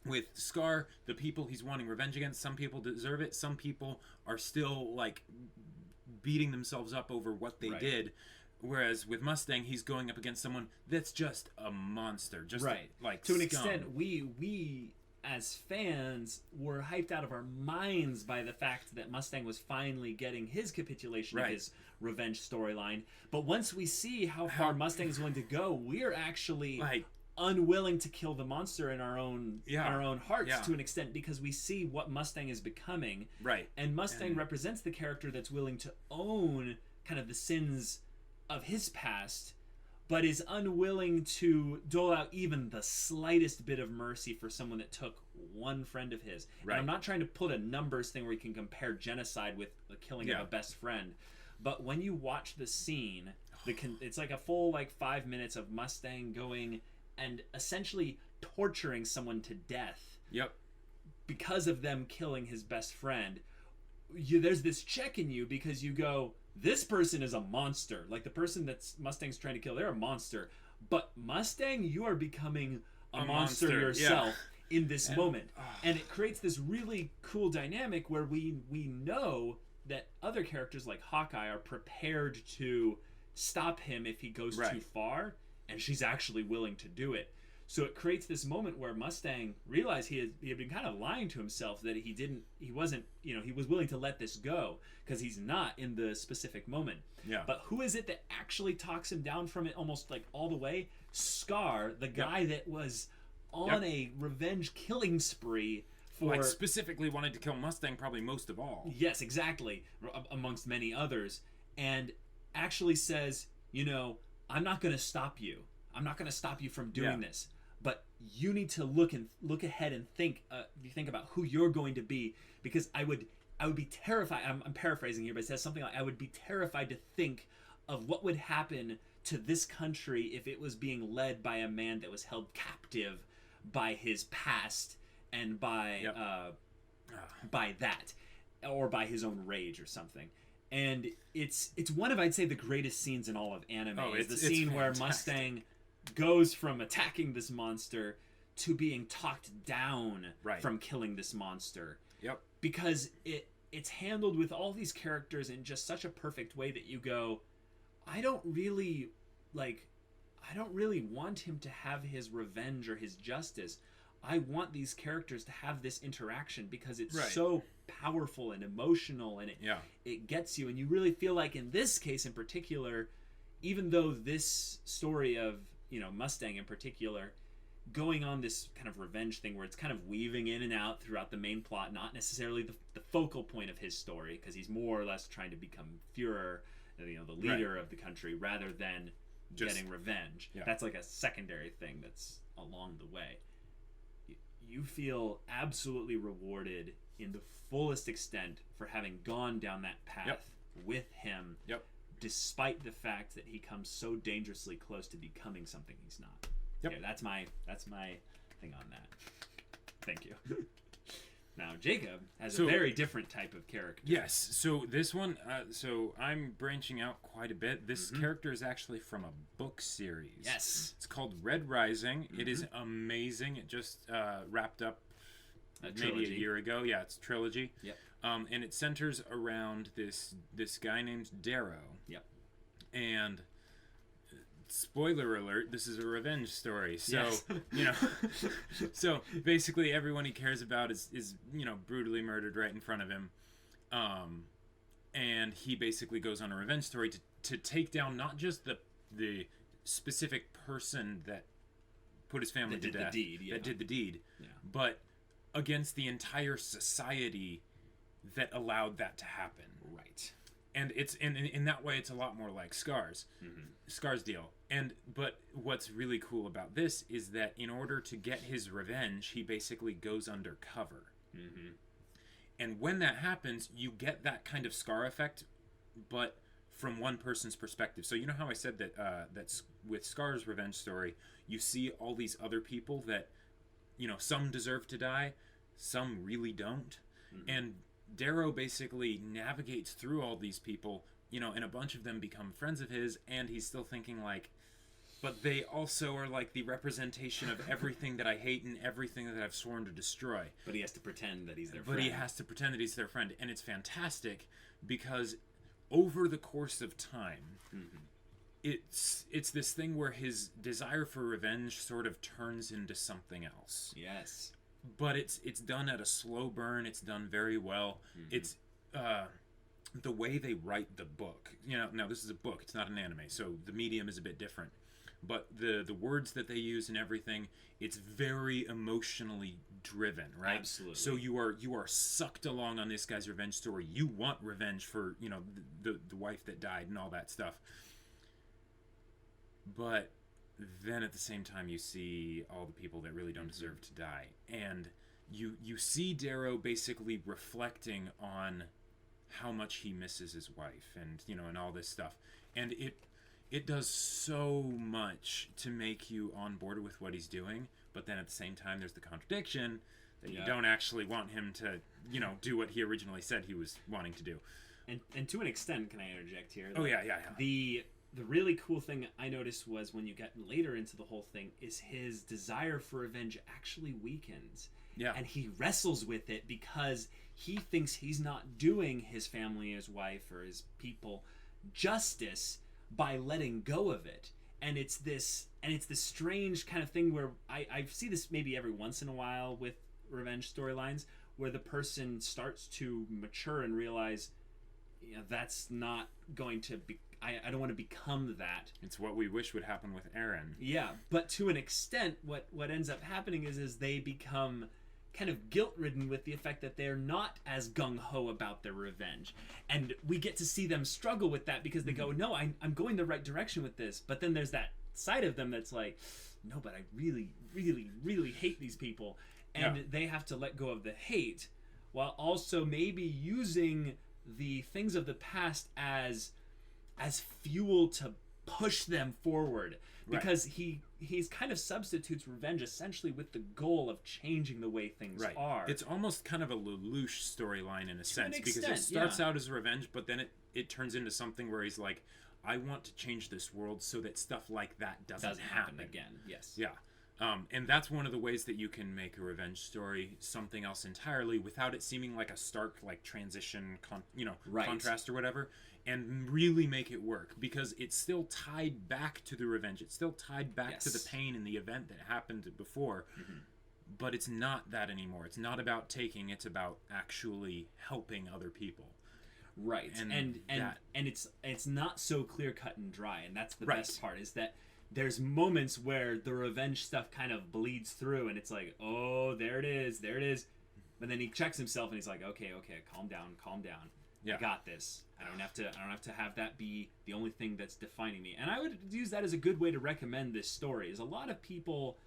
Speaker 2: With Scar, the people he's wanting revenge against, some people deserve it, some people are still like beating themselves up over what they did. Whereas with Mustang, he's going up against someone that's just a monster, just like
Speaker 1: to an
Speaker 2: scum.
Speaker 1: extent. We as fans were hyped out of our minds by the fact that Mustang was finally getting his capitulation of his revenge storyline. But once we see how far Mustang is willing to go, we're actually unwilling to kill the monster in our own hearts to an extent, because we see what Mustang is becoming.
Speaker 2: Right.
Speaker 1: And Mustang represents the character that's willing to own kind of the sins of his past, but is unwilling to dole out even the slightest bit of mercy for someone that took one friend of his.
Speaker 2: Right.
Speaker 1: And I'm not trying to put a numbers thing where you can compare genocide with the killing of a best friend, but when you watch the scene, it's like a full 5 minutes of Mustang going and essentially torturing someone to death.
Speaker 2: Yep.
Speaker 1: Because of them killing his best friend. There's this check in you because you go, this person is a monster. Like the person that's Mustang's trying to kill, they're a monster. But Mustang, you are becoming a monster yourself in this moment. And it creates this really cool dynamic where we know that other characters like Hawkeye are prepared to stop him if he goes
Speaker 2: Right.
Speaker 1: too far, and she's actually willing to do it. So it creates this moment where Mustang realized he had been kind of lying to himself, that he wasn't, he was willing to let this go because he's not in the specific moment.
Speaker 2: Yeah.
Speaker 1: But who is it that actually talks him down from it almost like all the way? Scar, the guy that was on a revenge killing spree for...
Speaker 2: Like, specifically wanted to kill Mustang probably most of all.
Speaker 1: Yes, exactly. Amongst many others. And actually says, I'm not going to stop you. I'm not going to stop you from doing this. But you need to look ahead and think about who you're going to be, because I would be terrified. I'm paraphrasing here, but it says something like, I would be terrified to think of what would happen to this country if it was being led by a man that was held captive by his past and by that, or by his own rage or something. And it's one of, I'd say, the greatest scenes in all of anime.
Speaker 2: Oh,
Speaker 1: it's the scene where Mustang goes from attacking this monster to being talked down from killing this monster.
Speaker 2: Yep.
Speaker 1: Because it's handled with all these characters in just such a perfect way that you go, I don't really want him to have his revenge or his justice. I want these characters to have this interaction because it's so powerful and emotional, and it gets you, and you really feel like in this case in particular, even though this story of Mustang in particular, going on this kind of revenge thing where it's kind of weaving in and out throughout the main plot, not necessarily the focal point of his story, because he's more or less trying to become Führer, the leader of the country, rather than just getting revenge. That's like a secondary thing that's along the way. You feel absolutely rewarded in the fullest extent for having gone down that path with him. Despite the fact that he comes so dangerously close to becoming something he's not. Yeah, that's my thing on that. Thank you. Now, Jacob has a very different type of character.
Speaker 2: Yes, so this one, so I'm branching out quite a bit. This character is actually from a book series.
Speaker 1: Yes.
Speaker 2: It's called Red Rising. It is amazing. It just wrapped up maybe a year ago. Yeah, it's a trilogy.
Speaker 1: Yep.
Speaker 2: And it centers around this guy named Darrow.
Speaker 1: Yep.
Speaker 2: And spoiler alert, this is a revenge story. So, so basically everyone he cares about is brutally murdered right in front of him. And he basically goes on a revenge story to take down not just the specific person that put his family to death, that did the deed, but against the entire society that allowed that to happen.
Speaker 1: Right.
Speaker 2: And it's in that way it's a lot more like Scar's deal. But what's really cool about this is that in order to get his revenge, he basically goes undercover. And when that happens, you get that kind of Scar effect, but from one person's perspective. So you know how I said that that's with Scar's revenge story, you see all these other people that some deserve to die, some really don't. And Darrow basically navigates through all these people, and a bunch of them become friends of his, and he's still thinking like, but they also are like the representation of everything that I hate and everything that I've sworn to destroy.
Speaker 1: But he has to pretend that he's their friend.
Speaker 2: But he has to pretend that he's their friend, and it's fantastic because over the course of time, it's this thing where his desire for revenge sort of turns into something else.
Speaker 1: Yes.
Speaker 2: But it's done at a slow burn. It's done very well. It's the way they write the book. Now this is a book. It's not an anime, so the medium is a bit different. But the words that they use and everything, it's very emotionally driven, right?
Speaker 1: Absolutely.
Speaker 2: So you are sucked along on this guy's revenge story. You want revenge for the wife that died and all that stuff. But then at the same time you see all the people that really don't deserve to die, and you see Darrow basically reflecting on how much he misses his wife and and all this stuff, and it does so much to make you on board with what he's doing, but then at the same time there's the contradiction that you don't actually want him to do what he originally said he was wanting to do.
Speaker 1: And to an extent, can I interject here?
Speaker 2: Oh yeah.
Speaker 1: The really cool thing I noticed was when you get later into the whole thing is his desire for revenge actually weakens.
Speaker 2: Yeah.
Speaker 1: And he wrestles with it because he thinks he's not doing his family, his wife, or his people justice by letting go of it. And it's this strange kind of thing where I see this maybe every once in a while with revenge storylines, where the person starts to mature and realize, that's not going to be, I don't want to become that.
Speaker 2: It's what we wish would happen with Eren.
Speaker 1: Yeah, but to an extent, what ends up happening is they become kind of guilt-ridden with the effect that they're not as gung-ho about their revenge. And we get to see them struggle with that because they go, no, I'm going the right direction with this. But then there's that side of them that's like, no, but I really, really, really hate these people. And they have to let go of the hate while also maybe using the things of the past as fuel to push them forward. Because he's kind of substitutes revenge essentially with the goal of changing the way things are.
Speaker 2: It's almost kind of a Lelouch storyline in a sense, because it starts out as revenge, but then it turns into something where he's like, I want to change this world so that stuff like that doesn't happen
Speaker 1: again. Yes.
Speaker 2: Yeah. And that's one of the ways that you can make a revenge story something else entirely without it seeming like a stark transition, contrast or whatever, and really make it work, because it's still tied back to the revenge. It's still tied back to the pain and the event that happened before, but it's not that anymore. It's not about taking. It's about actually helping other people.
Speaker 1: Right. And it's not so clear cut and dry, and that's the best part, is that there's moments where the revenge stuff kind of bleeds through, and it's like, oh, there it is. But then he checks himself and he's like, okay, calm down. I got this. I don't have to have that be the only thing that's defining me. And I would use that as a good way to recommend this story. Is a lot of people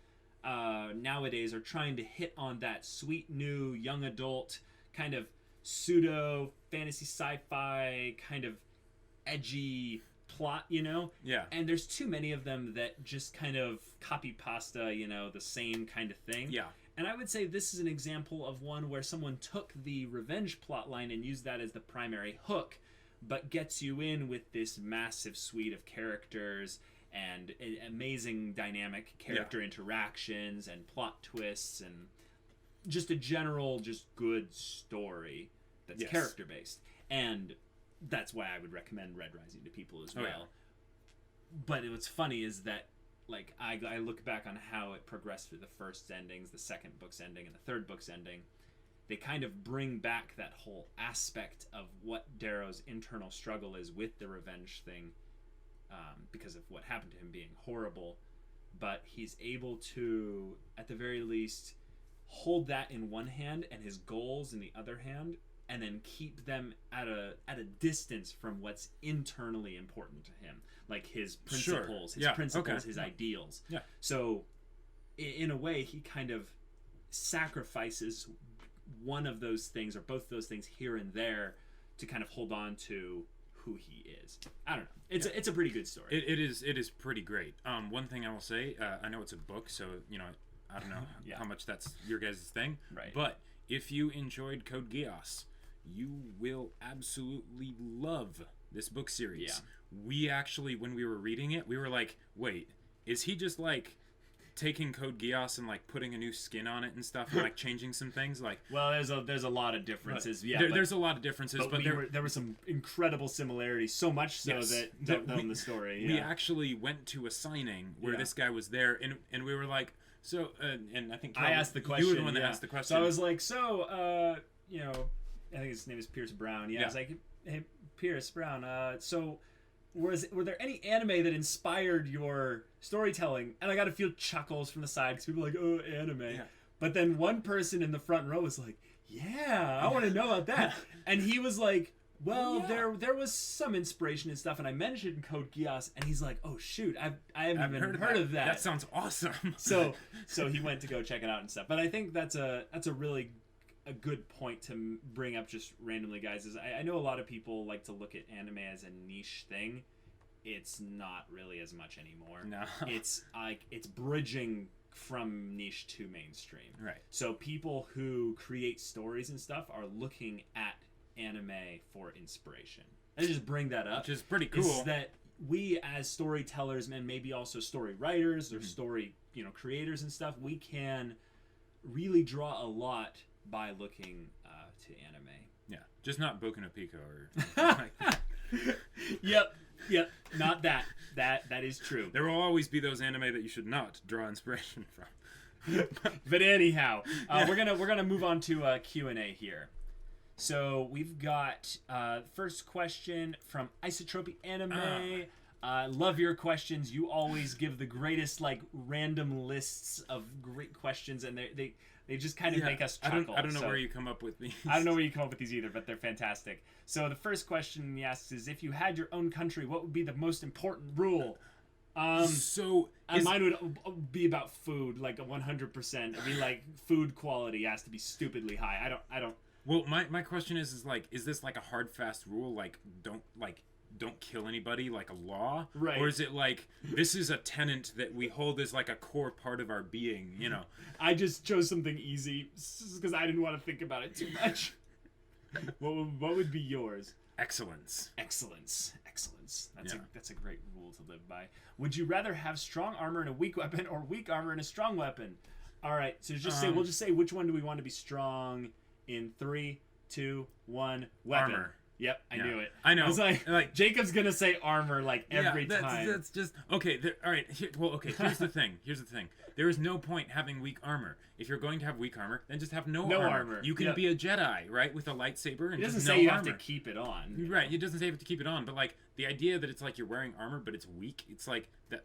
Speaker 1: nowadays are trying to hit on that sweet new young adult kind of pseudo fantasy sci-fi kind of edgy plot, and there's too many of them that just kind of copy pasta, the same kind of thing. And I would say this is an example of one where someone took the revenge plotline and used that as the primary hook, but gets you in with this massive suite of characters and amazing dynamic character interactions and plot twists and just a general good story that's character based. And that's why I would recommend Red Rising to people as well. But what's funny is that I look back on how it progressed through the first endings, the second book's ending, and the third book's ending. They kind of bring back that whole aspect of what Darrow's internal struggle is with the revenge thing, because of what happened to him being horrible. But he's able to, at the very least, hold that in one hand and his goals in the other hand, and then keep them at a distance from what's internally important to him, like his principles, his ideals. Yeah. So, in a way, he kind of sacrifices one of those things or both of those things here and there to kind of hold on to who he is. I don't know. It's a pretty good story.
Speaker 2: It is pretty great. One thing I will say, I know it's a book, so I don't know how much that's your guys' thing.
Speaker 1: Right.
Speaker 2: But if you enjoyed Code Geass, you will absolutely love this book series. Yeah. We actually, when we were reading it, we were like, wait, is he just taking Code Geass and putting a new skin on it and stuff and changing some things?
Speaker 1: Well, there's a lot of differences.
Speaker 2: There's a lot of differences, but
Speaker 1: there were some incredible similarities, so much so that in the story.
Speaker 2: We actually went to a signing where this guy was there, and we were like, so, and I think
Speaker 1: I asked the question.
Speaker 2: You were the one that asked the question.
Speaker 1: So I was like, I think his name is Pierce Brown. Yeah. I was like, hey, Pierce Brown, so were there any anime that inspired your storytelling? And I got a few chuckles from the side because people were like, oh, anime. Yeah. But then one person in the front row was like, yeah, I want to know about that. And he was like, well, there was some inspiration and stuff, and I mentioned Code Geass, and he's like, oh shoot, I haven't even heard of that.
Speaker 2: That sounds awesome.
Speaker 1: so he went to go check it out and stuff. But I think that's a really a good point to bring up just randomly, guys. Is I know a lot of people like to look at anime as a niche thing. It's not really as much anymore.
Speaker 2: No.
Speaker 1: It's bridging from niche to mainstream.
Speaker 2: Right.
Speaker 1: So people who create stories and stuff are looking at anime for inspiration. I just bring that up.
Speaker 2: Which is pretty cool.
Speaker 1: Is that we as storytellers and maybe also story writers or story creators and stuff, we can really draw a lot by looking to anime.
Speaker 2: Yeah, just not Boku no Pico or like that.
Speaker 1: Yep. not that. That is true.
Speaker 2: There will always be those anime that you should not draw inspiration from.
Speaker 1: But anyhow, we're gonna move on to Q&A here. So we've got first question from Isotropy Anime. Love your questions. You always give the greatest like random lists of great questions, and they just kind of make us chuckle.
Speaker 2: I don't know where you come up with these.
Speaker 1: I don't know where you come up with these either, but they're fantastic. So the first question he asks is, if you had your own country, what would be the most important rule? Mine would be about food, like 100%. It'd be like food quality has to be stupidly high. I don't.
Speaker 2: Well, my question is like, is this like a hard fast rule? Like, don't kill anybody, like a law,
Speaker 1: right?
Speaker 2: Or is it like this is a tenet that we hold as like a core part of our being? You know.
Speaker 1: I just chose something easy because I didn't want to think about it too much. What would be yours?
Speaker 2: Excellence.
Speaker 1: That's a great rule to live by. Would you rather have strong armor and a weak weapon, or weak armor and a strong weapon? All right, so we'll just say which one do we want to be strong in 3, 2, 1. Weapon.
Speaker 2: Armor.
Speaker 1: Yep, I knew it.
Speaker 2: I know.
Speaker 1: I was like Jacob's gonna say armor like every time.
Speaker 2: That's just okay. All right. Here's the thing. There is no point having weak armor. If you're going to have weak armor, then just have no armor. You can be a Jedi, right, with a lightsaber and
Speaker 1: it doesn't
Speaker 2: just
Speaker 1: say
Speaker 2: no
Speaker 1: you
Speaker 2: armor.
Speaker 1: have to keep it on.
Speaker 2: Right. It doesn't say you have to keep it on, but like the idea that it's like you're wearing armor but it's weak, it's like that.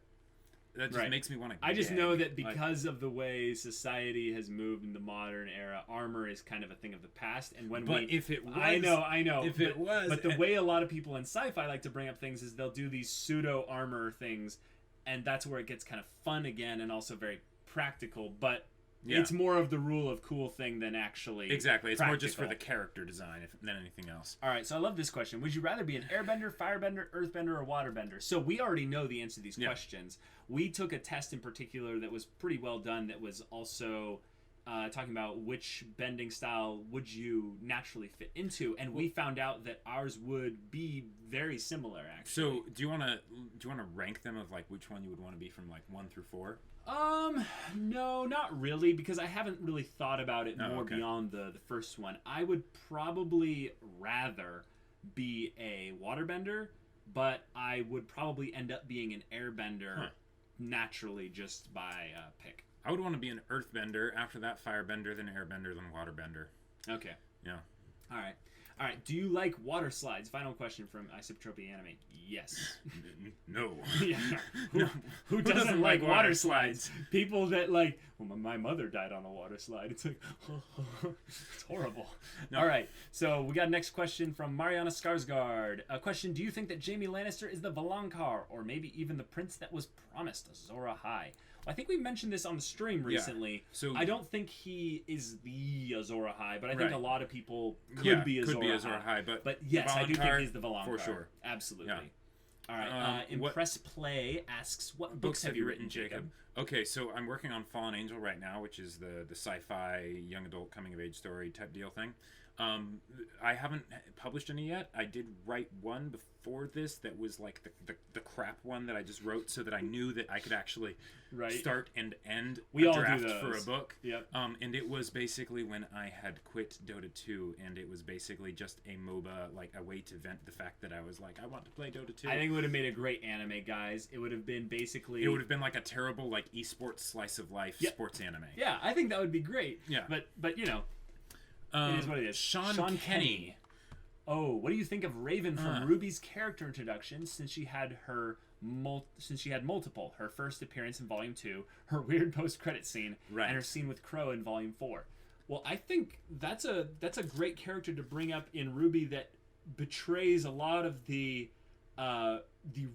Speaker 2: That just makes me want to.
Speaker 1: I just know that because of the way society has moved in the modern era, armor is kind of a thing of the past. And
Speaker 2: if it was,
Speaker 1: I know.
Speaker 2: If it was,
Speaker 1: but the way a lot of people in sci-fi like to bring up things is they'll do these pseudo armor things, and that's where it gets kind of fun again, and also very practical. But it's more of the rule of cool thing than actually
Speaker 2: exactly. It's
Speaker 1: practical.
Speaker 2: more just for the character design than anything else.
Speaker 1: All right, so I love this question. Would you rather be an airbender, firebender, earthbender, or waterbender? So we already know the answer to these questions. We took a test in particular that was pretty well done that was also talking about which bending style would you naturally fit into, and we found out that ours would be very similar, actually.
Speaker 2: So do you want to rank them of like which one you would want to be from like 1 through 4?
Speaker 1: No, not really, because I haven't really thought about it beyond the first one. I would probably rather be a waterbender, but I would probably end up being an airbender naturally just by pick.
Speaker 2: I would want to be an earthbender, after that firebender, then airbender, then waterbender.
Speaker 1: Okay.
Speaker 2: Yeah.
Speaker 1: All right. Do you like water slides? Final question from Isotropy Anime. Yes.
Speaker 2: No.
Speaker 1: Yeah. Who doesn't like water slides? People that like, well, my mother died on a water slide. It's like, it's horrible. No. All right. So we got next question from Mariana Skarsgård. A question: do you think that Jaime Lannister is the Valonqar, or maybe even the prince that was promised, Azor Ahai? I think we mentioned this on the stream recently. Yeah. So I don't think he is the Azor Ahai, but I think a lot of people could be Azor Ahai. But yes, I do think he's the Valonqar.
Speaker 2: For sure.
Speaker 1: Absolutely.
Speaker 2: Yeah.
Speaker 1: All right. Impress Play asks, what books have you written, Jacob?
Speaker 2: Okay, so I'm working on Fallen Angel right now, which is the sci-fi young adult coming of age story type deal thing. I haven't published any yet. I did write one before this that was like the crap one that I just wrote so that I knew that I could actually start and end a draft for a book.
Speaker 1: Yep.
Speaker 2: And it was basically when I had quit Dota 2, and it was basically just a MOBA, like a way to vent the fact that I was like, I want to play Dota 2.
Speaker 1: I think it would have made a great anime, guys. It would have been basically...
Speaker 2: It would have been like a terrible like esports slice of life sports anime.
Speaker 1: Yeah, I think that would be great.
Speaker 2: Yeah.
Speaker 1: But you know... it is what it is.
Speaker 2: Sean Kenny.
Speaker 1: Oh, what do you think of Raven from Ruby's character introduction? Since she had multiple, her first appearance in Volume 2, her weird post-credit scene, and her scene with Crow in Volume 4. Well, I think that's a great character to bring up in Ruby that betrays a lot of the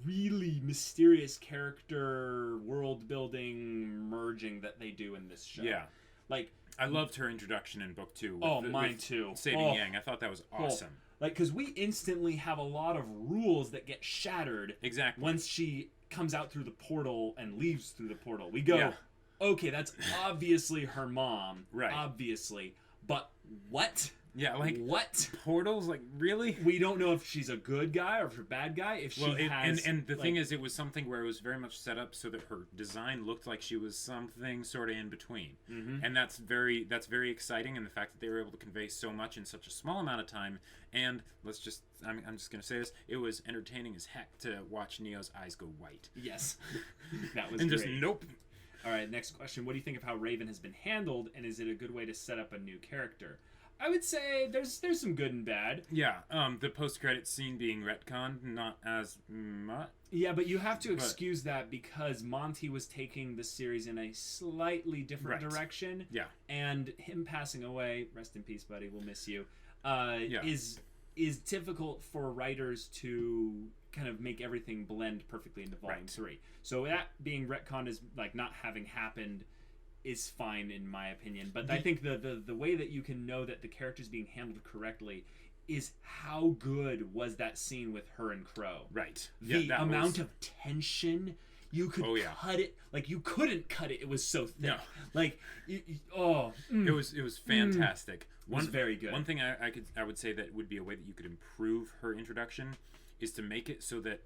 Speaker 1: really mysterious character world building merging that they do in this show.
Speaker 2: Yeah,
Speaker 1: like.
Speaker 2: I loved her introduction in book 2.
Speaker 1: Mine too.
Speaker 2: Saving Yang. I thought that was awesome.
Speaker 1: Like, because we instantly have a lot of rules that get shattered.
Speaker 2: Exactly.
Speaker 1: Once she comes out through the portal and leaves through the portal. We go, okay, that's obviously her mom.
Speaker 2: Right.
Speaker 1: Obviously. But what?
Speaker 2: Yeah, like
Speaker 1: what?
Speaker 2: Portals, like really?
Speaker 1: We don't know if she's a good guy or if she's a bad guy. If she has,
Speaker 2: and the thing is, it was something where it was very much set up so that her design looked like she was something sort of in between, and that's very exciting. And the fact that they were able to convey so much in such a small amount of time, and I'm just gonna say this, it was entertaining as heck to watch Neo's eyes go white.
Speaker 1: Yes, that was
Speaker 2: and
Speaker 1: great.
Speaker 2: Just nope.
Speaker 1: All right, next question. What do you think of how Raven has been handled, and is it a good way to set up a new character? I would say there's some good and bad.
Speaker 2: Yeah, the post-credit scene being retconned, not as much.
Speaker 1: Yeah, but you have to excuse that because Monty was taking the series in a slightly different direction.
Speaker 2: Yeah.
Speaker 1: And him passing away, rest in peace, buddy, we'll miss you, is difficult for writers to kind of make everything blend perfectly into Volume 3. So that being retconned as like not having happened is fine in my opinion. But I think the way that you can know that the character's being handled correctly is how good was that scene with her and Crow.
Speaker 2: Right.
Speaker 1: The amount of tension you could cut it. Like you couldn't cut it. It was so thick.
Speaker 2: No.
Speaker 1: Like
Speaker 2: it was fantastic.
Speaker 1: It was very good.
Speaker 2: One thing I would say that would be a way that you could improve her introduction is to make it so that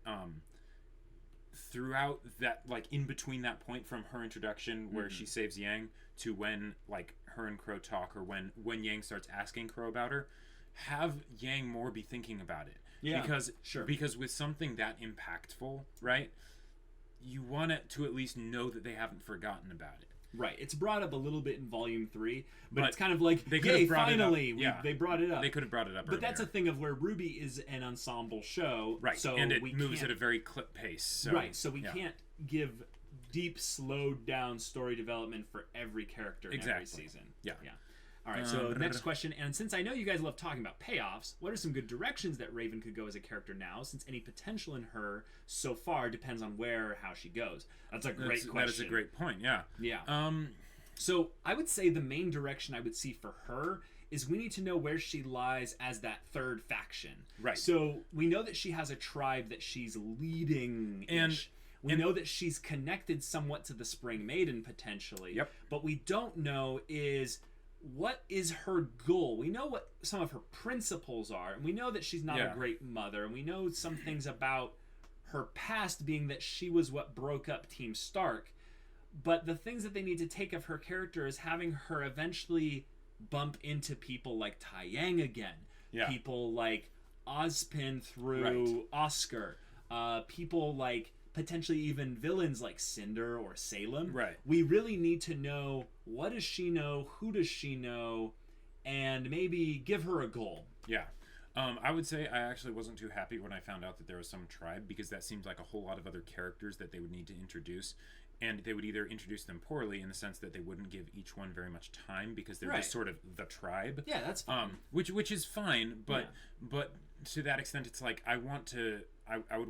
Speaker 2: throughout that, like in between that point from her introduction where she saves Yang to when like her and Crow talk, or when Yang starts asking Crow about her, have Yang more be thinking about it.
Speaker 1: Yeah,
Speaker 2: because with something that impactful, right, you want it to at least know that they haven't forgotten about it.
Speaker 1: Right. It's brought up a little bit in Volume 3, but it's kind of like,
Speaker 2: they
Speaker 1: finally, they brought it up.
Speaker 2: They could have brought it up
Speaker 1: But that's a thing of where RWBY is an ensemble show.
Speaker 2: Right,
Speaker 1: so
Speaker 2: and it moves at a very clip pace. So,
Speaker 1: so we can't give deep, slowed down story development for every character in every season. Yeah. All right, so next question. And since I know you guys love talking about payoffs, what are some good directions that Raven could go as a character now, since any potential in her so far depends on where or how she goes? That's a great question.
Speaker 2: That is a great point, yeah.
Speaker 1: So I would say the main direction I would see for her is we need to know where she lies as that third faction.
Speaker 2: Right.
Speaker 1: So we know that she has a tribe that she's leading. And we know that she's connected somewhat to the Spring Maiden, potentially.
Speaker 2: Yep.
Speaker 1: But we don't know is... what is her goal? We know what some of her principles are, and we know that she's not a great mother, and we know some things about her past being that she was what broke up Team Stark. But the things that they need to take of her character is having her eventually bump into people like Tai Yang again.
Speaker 2: Yeah.
Speaker 1: People like Ozpin through Oscar. People like potentially even villains like Cinder or Salem.
Speaker 2: Right.
Speaker 1: We really need to know, what does she know, who does she know, and maybe give her a goal.
Speaker 2: Yeah. I would say I actually wasn't too happy when I found out that there was some tribe, because that seems like a whole lot of other characters that they would need to introduce, and they would either introduce them poorly in the sense that they wouldn't give each one very much time because they're just sort of the tribe.
Speaker 1: Yeah, that's fine.
Speaker 2: Which is fine, but to that extent, it's like I would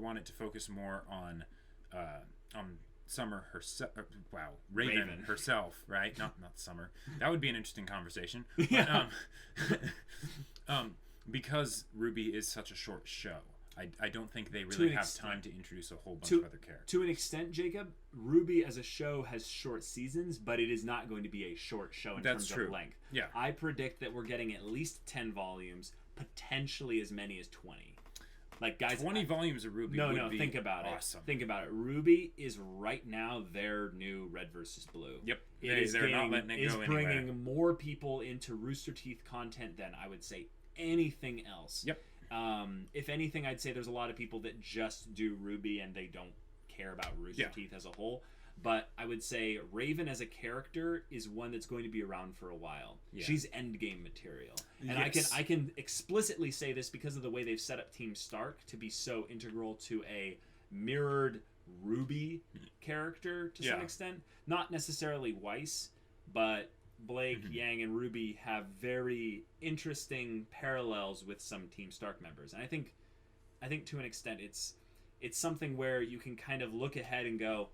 Speaker 2: want it to focus more on Summer herself. Raven herself, right? Not Summer. That would be an interesting conversation.
Speaker 1: Yeah.
Speaker 2: But, because RWBY is such a short show, I don't think they really have time to introduce a whole bunch of other characters.
Speaker 1: To an extent, Jacob, RWBY as a show has short seasons, but it is not going to be a short show in terms of length.
Speaker 2: Yeah.
Speaker 1: I predict that we're getting at least 10 volumes, potentially as many as 20. Like, guys,
Speaker 2: 20 volumes of RWBY would be
Speaker 1: think about
Speaker 2: awesome.
Speaker 1: Think about it. RWBY is right now their new Red versus Blue.
Speaker 2: Yep. They're not letting it go anywhere.
Speaker 1: Is bringing more people into Rooster Teeth content than I would say anything else.
Speaker 2: Yep.
Speaker 1: If anything, I'd say there's a lot of people that just do RWBY and they don't care about Rooster Teeth as a whole. But I would say Raven as a character is one that's going to be around for a while. Yeah. She's endgame material. And I can explicitly say this because of the way they've set up Team Stark to be so integral to a mirrored RWBY character to some extent. Not necessarily Weiss, but Blake, Yang, and RWBY have very interesting parallels with some Team Stark members. And I think to an extent it's something where you can kind of look ahead and go,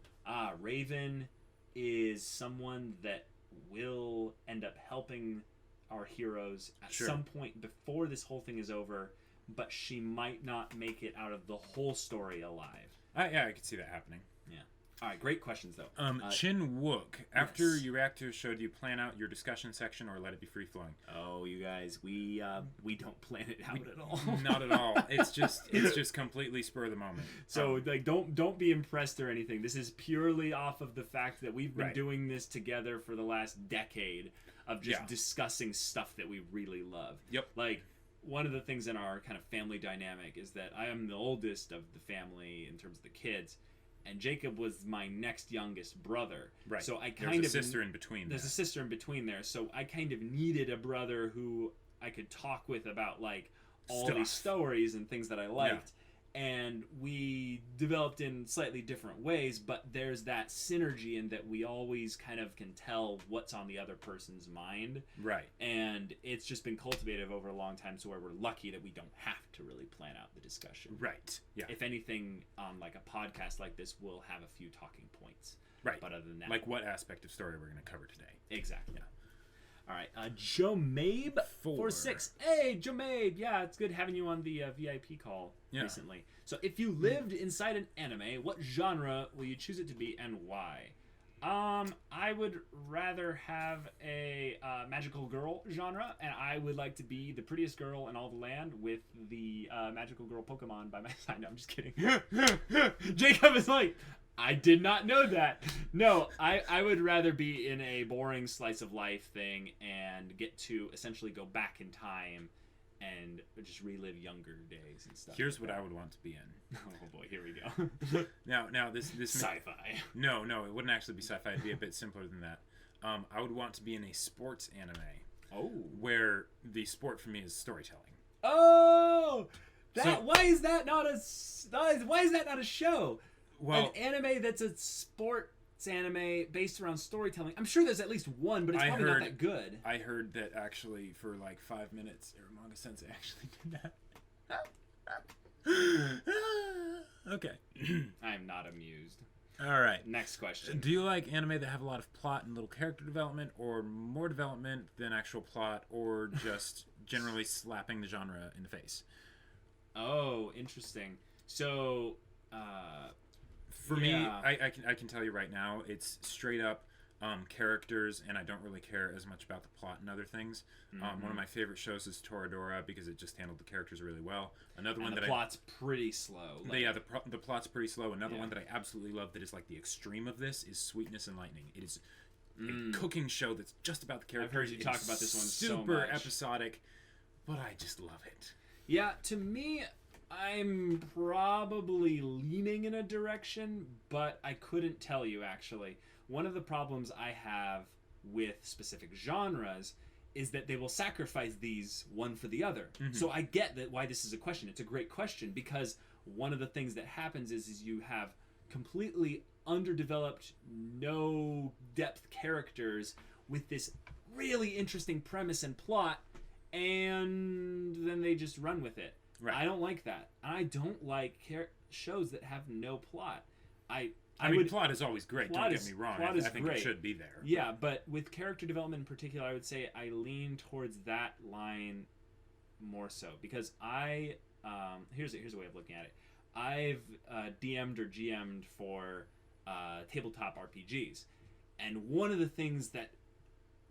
Speaker 1: Raven is someone that will end up helping our heroes at some point before this whole thing is over, but she might not make it out of the whole story alive.
Speaker 2: I could see that happening.
Speaker 1: Yeah. All right, great questions though.
Speaker 2: Chin Wook, after
Speaker 1: yes.
Speaker 2: you react to a show, do you plan out your discussion section or let it be free flowing?
Speaker 1: Oh, you guys, we don't plan it out at all.
Speaker 2: Not at all. It's just completely spur of the moment.
Speaker 1: So like don't be impressed or anything. This is purely off of the fact that we've been doing this together for the last decade of just discussing stuff that we really love.
Speaker 2: Yep.
Speaker 1: Like one of the things in our kind of family dynamic is that I am the oldest of the family in terms of the kids. And Jacob was my next youngest brother.
Speaker 2: Right.
Speaker 1: So I
Speaker 2: There's a sister in between.
Speaker 1: There's a sister in between there. So I kind of needed a brother who I could talk with about like all these stories and things that I liked. And we developed in slightly different ways, but there's that synergy in that we always kind of can tell what's on the other person's mind.
Speaker 2: Right.
Speaker 1: And it's just been cultivated over a long time, so where we're lucky that we don't have to really plan out the discussion.
Speaker 2: Right. Yeah.
Speaker 1: If anything, on like a podcast like this, we'll have a few talking points.
Speaker 2: Right.
Speaker 1: But other than that,
Speaker 2: like what aspect of story we're going to cover today?
Speaker 1: Exactly. Yeah. All right, Joe Mabe 46. Hey, Joe Mabe. Yeah, it's good having you on the VIP call recently. So, if you lived inside an anime, what genre will you choose it to be, and why? I would rather have a magical girl genre, and I would like to be the prettiest girl in all the land with the magical girl Pokemon by my side. No, I'm just kidding. Jacob is like, I did not know that. No, I would rather be in a boring slice of life thing and get to essentially go back in time and just relive younger days and stuff.
Speaker 2: Here's what I would want to be in.
Speaker 1: Oh boy, here we go.
Speaker 2: Now this
Speaker 1: sci-fi.
Speaker 2: No, it wouldn't actually be sci-fi. It'd be a bit simpler than that. I would want to be in a sports anime.
Speaker 1: Oh.
Speaker 2: Where the sport for me is storytelling.
Speaker 1: Oh, why is that not a show?
Speaker 2: Well,
Speaker 1: an anime that's a sports anime based around storytelling. I'm sure there's at least one, but it's probably not that good.
Speaker 2: I heard that actually for like 5 minutes, Manga Sensei actually did that. Okay.
Speaker 1: I'm not amused.
Speaker 2: All right.
Speaker 1: Next question.
Speaker 2: Do you like anime that have a lot of plot and little character development, or more development than actual plot, or just generally slapping the genre in the face?
Speaker 1: Oh, interesting. So,
Speaker 2: for me, I can tell you right now, it's straight up characters, and I don't really care as much about the plot and other things. One of my favorite shows is Toradora because it just handled the characters really well. Another one that
Speaker 1: plot's pretty slow.
Speaker 2: The plot's pretty slow. Another one that I absolutely love that is like the extreme of this is Sweetness and Lightning. It is a cooking show that's just about the characters.
Speaker 1: I've heard you talk about this one so much.
Speaker 2: Super episodic, but I just love it.
Speaker 1: Yeah, to me, I'm probably leaning in a direction, but I couldn't tell you actually. One of the problems I have with specific genres is that they will sacrifice these one for the other. Mm-hmm. So I get that why this is a question. It's a great question because one of the things that happens is you have completely underdeveloped, no depth characters with this really interesting premise and plot, and then they just run with it. Right. I don't like that. I don't like shows that have no plot. I mean,
Speaker 2: plot is always great. Don't get me wrong. I think it should be there.
Speaker 1: Yeah, but with character development in particular, I would say I lean towards that line more so because here's a way of looking at it. I've DM'd or GM'd for tabletop RPGs, and one of the things that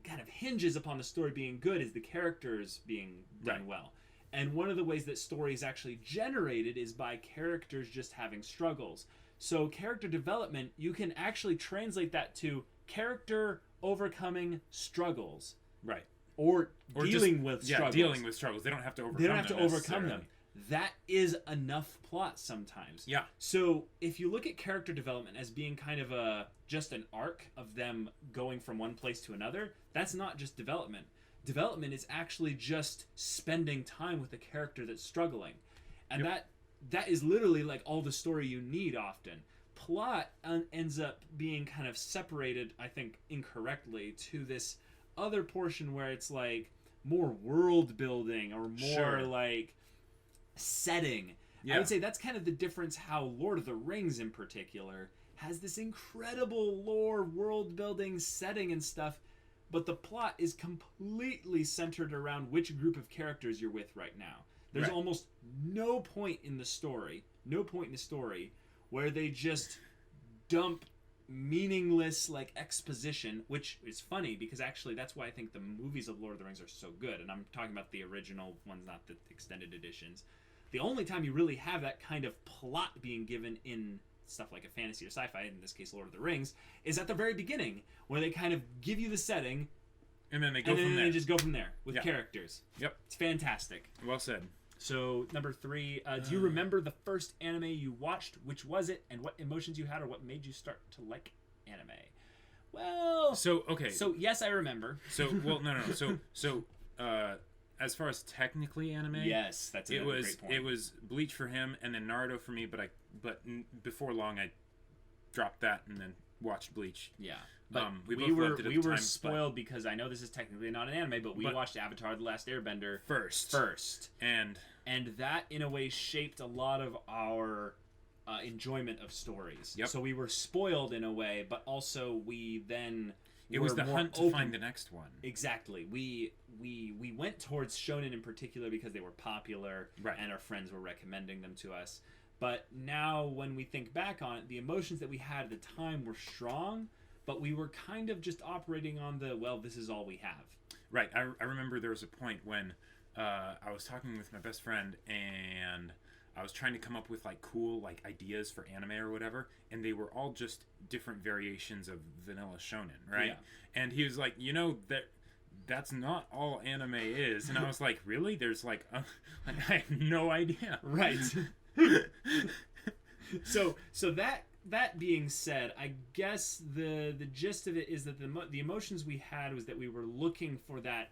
Speaker 1: kind of hinges upon the story being good is the characters being done well. And one of the ways that story is actually generated is by characters just having struggles. So character development, you can actually translate that to character overcoming struggles.
Speaker 2: Right.
Speaker 1: Or dealing with struggles.
Speaker 2: Yeah, dealing with struggles. They don't have to overcome them.
Speaker 1: They don't have to overcome them. That is enough plot sometimes.
Speaker 2: Yeah.
Speaker 1: So if you look at character development as being kind of just an arc of them going from one place to another, that's not just development. Development is actually just spending time with a character that's struggling. And that is literally like all the story you need often. Plot ends up being kind of separated, I think, incorrectly to this other portion where it's like more world building or more like setting. I would say that's kind of the difference how Lord of the Rings in particular has this incredible lore, world building, setting and stuff, but the plot is completely centered around which group of characters you're with right now. There's almost no point in the story where they just dump meaningless like exposition, which is funny because actually that's why I think the movies of Lord of the Rings are so good, and I'm talking about the original ones, not the extended editions. The only time you really have that kind of plot being given in stuff like a fantasy or sci-fi, in this case Lord of the Rings, is at the very beginning, where they kind of give you the setting,
Speaker 2: and then they go from there.
Speaker 1: They just go from there with characters.
Speaker 2: Yep.
Speaker 1: It's fantastic.
Speaker 2: Well said.
Speaker 1: So, number 3, do you remember the first anime you watched? Which was it? And what emotions you had, or what made you start to like anime? Well...
Speaker 2: So, okay.
Speaker 1: So, yes, I remember.
Speaker 2: So, well, no. So, as far as technically anime...
Speaker 1: Yes, that's a great point.
Speaker 2: It was Bleach for him, and then Naruto for me, but before long, I dropped that and then watched Bleach.
Speaker 1: Yeah. But
Speaker 2: we
Speaker 1: were spoiled because I know this is technically not an anime, but we watched Avatar: The Last Airbender first. And that, in a way, shaped a lot of our enjoyment of stories.
Speaker 2: Yep.
Speaker 1: So we were spoiled in a way, but also we then...
Speaker 2: It was the hunt to find the next one.
Speaker 1: Exactly. We went towards shonen in particular because they were popular, and our friends were recommending them to us. But now, when we think back on it, the emotions that we had at the time were strong, but we were kind of just operating on the, well, this is all we have.
Speaker 2: Right. I remember there was a point when I was talking with my best friend, and I was trying to come up with like cool like ideas for anime or whatever, and they were all just different variations of vanilla shonen, right?
Speaker 1: Yeah.
Speaker 2: And he was like, that's not all anime is. And I was like, really? There's like I have no idea.
Speaker 1: Right. So that being said, I guess the gist of it is that the emotions we had was that we were looking for that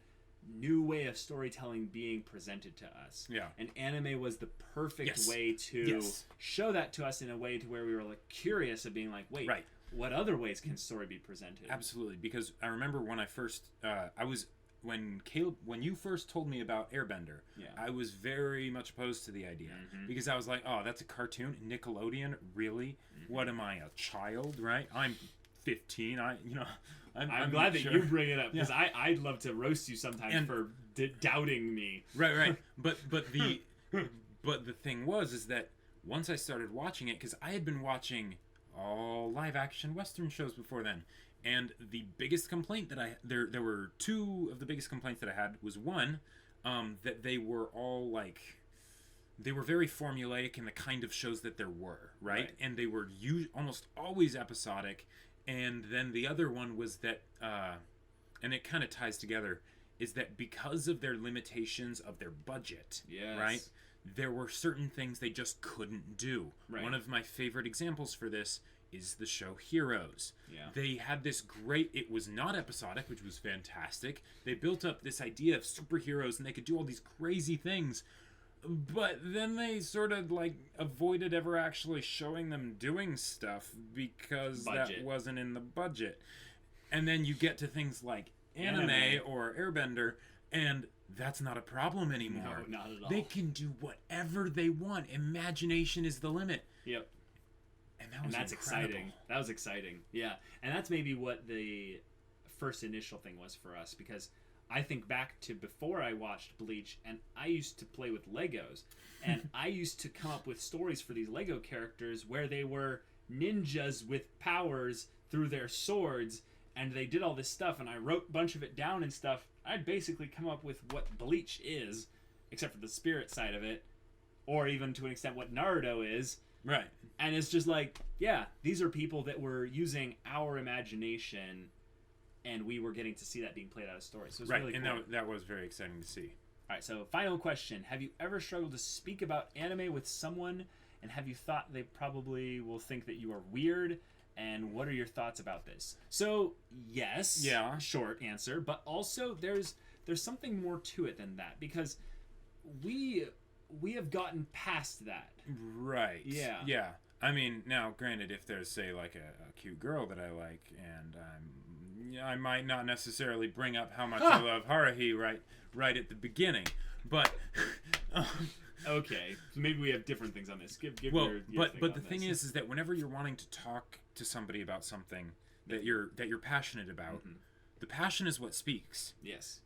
Speaker 1: new way of storytelling being presented to us.
Speaker 2: Yeah.
Speaker 1: And anime was the perfect way to show that to us in a way to where we were like curious of being like, wait, what other ways can story be presented?
Speaker 2: Absolutely, because I remember when I first when you first told me about Airbender, I was very much opposed to the idea because I was like, oh, that's a cartoon, Nickelodeon, really? What am I, a child, right? I'm 15. I'm
Speaker 1: glad that you bring it up because I'd love to roast you sometimes for doubting me.
Speaker 2: Right. But the thing is that once I started watching it, because I had been watching all live action Western shows before then. And the biggest complaint that there were two of the biggest complaints that I had was one, that they were all like, they were very formulaic in the kind of shows that there were, right? And they were almost always episodic. And then the other one was that, and it kind of ties together, is that because of their limitations of their budget, right? There were certain things they just couldn't do. Right. One of my favorite examples for this is the show Heroes. They had this great, it was not episodic, which was fantastic. They built up this idea of superheroes and they could do all these crazy things, but then they sort of like avoided ever actually showing them doing stuff because that wasn't in the budget. And then you get to things like anime or Airbender, and that's not a problem anymore.
Speaker 1: No, not at all.
Speaker 2: They can do whatever they want. Imagination is the limit.
Speaker 1: Yep.
Speaker 2: And that's
Speaker 1: exciting. That was exciting. Yeah. And that's maybe what the first initial thing was for us, because I think back to before I watched Bleach, and I used to play with Legos, and I used to come up with stories for these Lego characters where they were ninjas with powers through their swords, and they did all this stuff, and I wrote a bunch of it down and stuff. I'd basically come up with what Bleach is, except for the spirit side of it, or even to an extent what Naruto is.
Speaker 2: Right.
Speaker 1: And it's just like, yeah, these are people that were using our imagination, and we were getting to see that being played out of stories. So it was really cool.
Speaker 2: And that was very exciting to see.
Speaker 1: All right, so final question. Have you ever struggled to speak about anime with someone, and have you thought they probably will think that you are weird? And what are your thoughts about this? So, yes.
Speaker 2: Yeah.
Speaker 1: Short answer. But also, there's something more to it than that, because we have gotten past that.
Speaker 2: Right.
Speaker 1: Yeah.
Speaker 2: Yeah. I mean, now, granted, if there's, say, like a cute girl that I like, and I might not necessarily bring up how much I love Haruhi right at the beginning, but
Speaker 1: okay, so maybe we have different things on this. Give
Speaker 2: well,
Speaker 1: your
Speaker 2: but the thing is that whenever you're wanting to talk to somebody about something that you're passionate about, the passion is what speaks.
Speaker 1: Yes.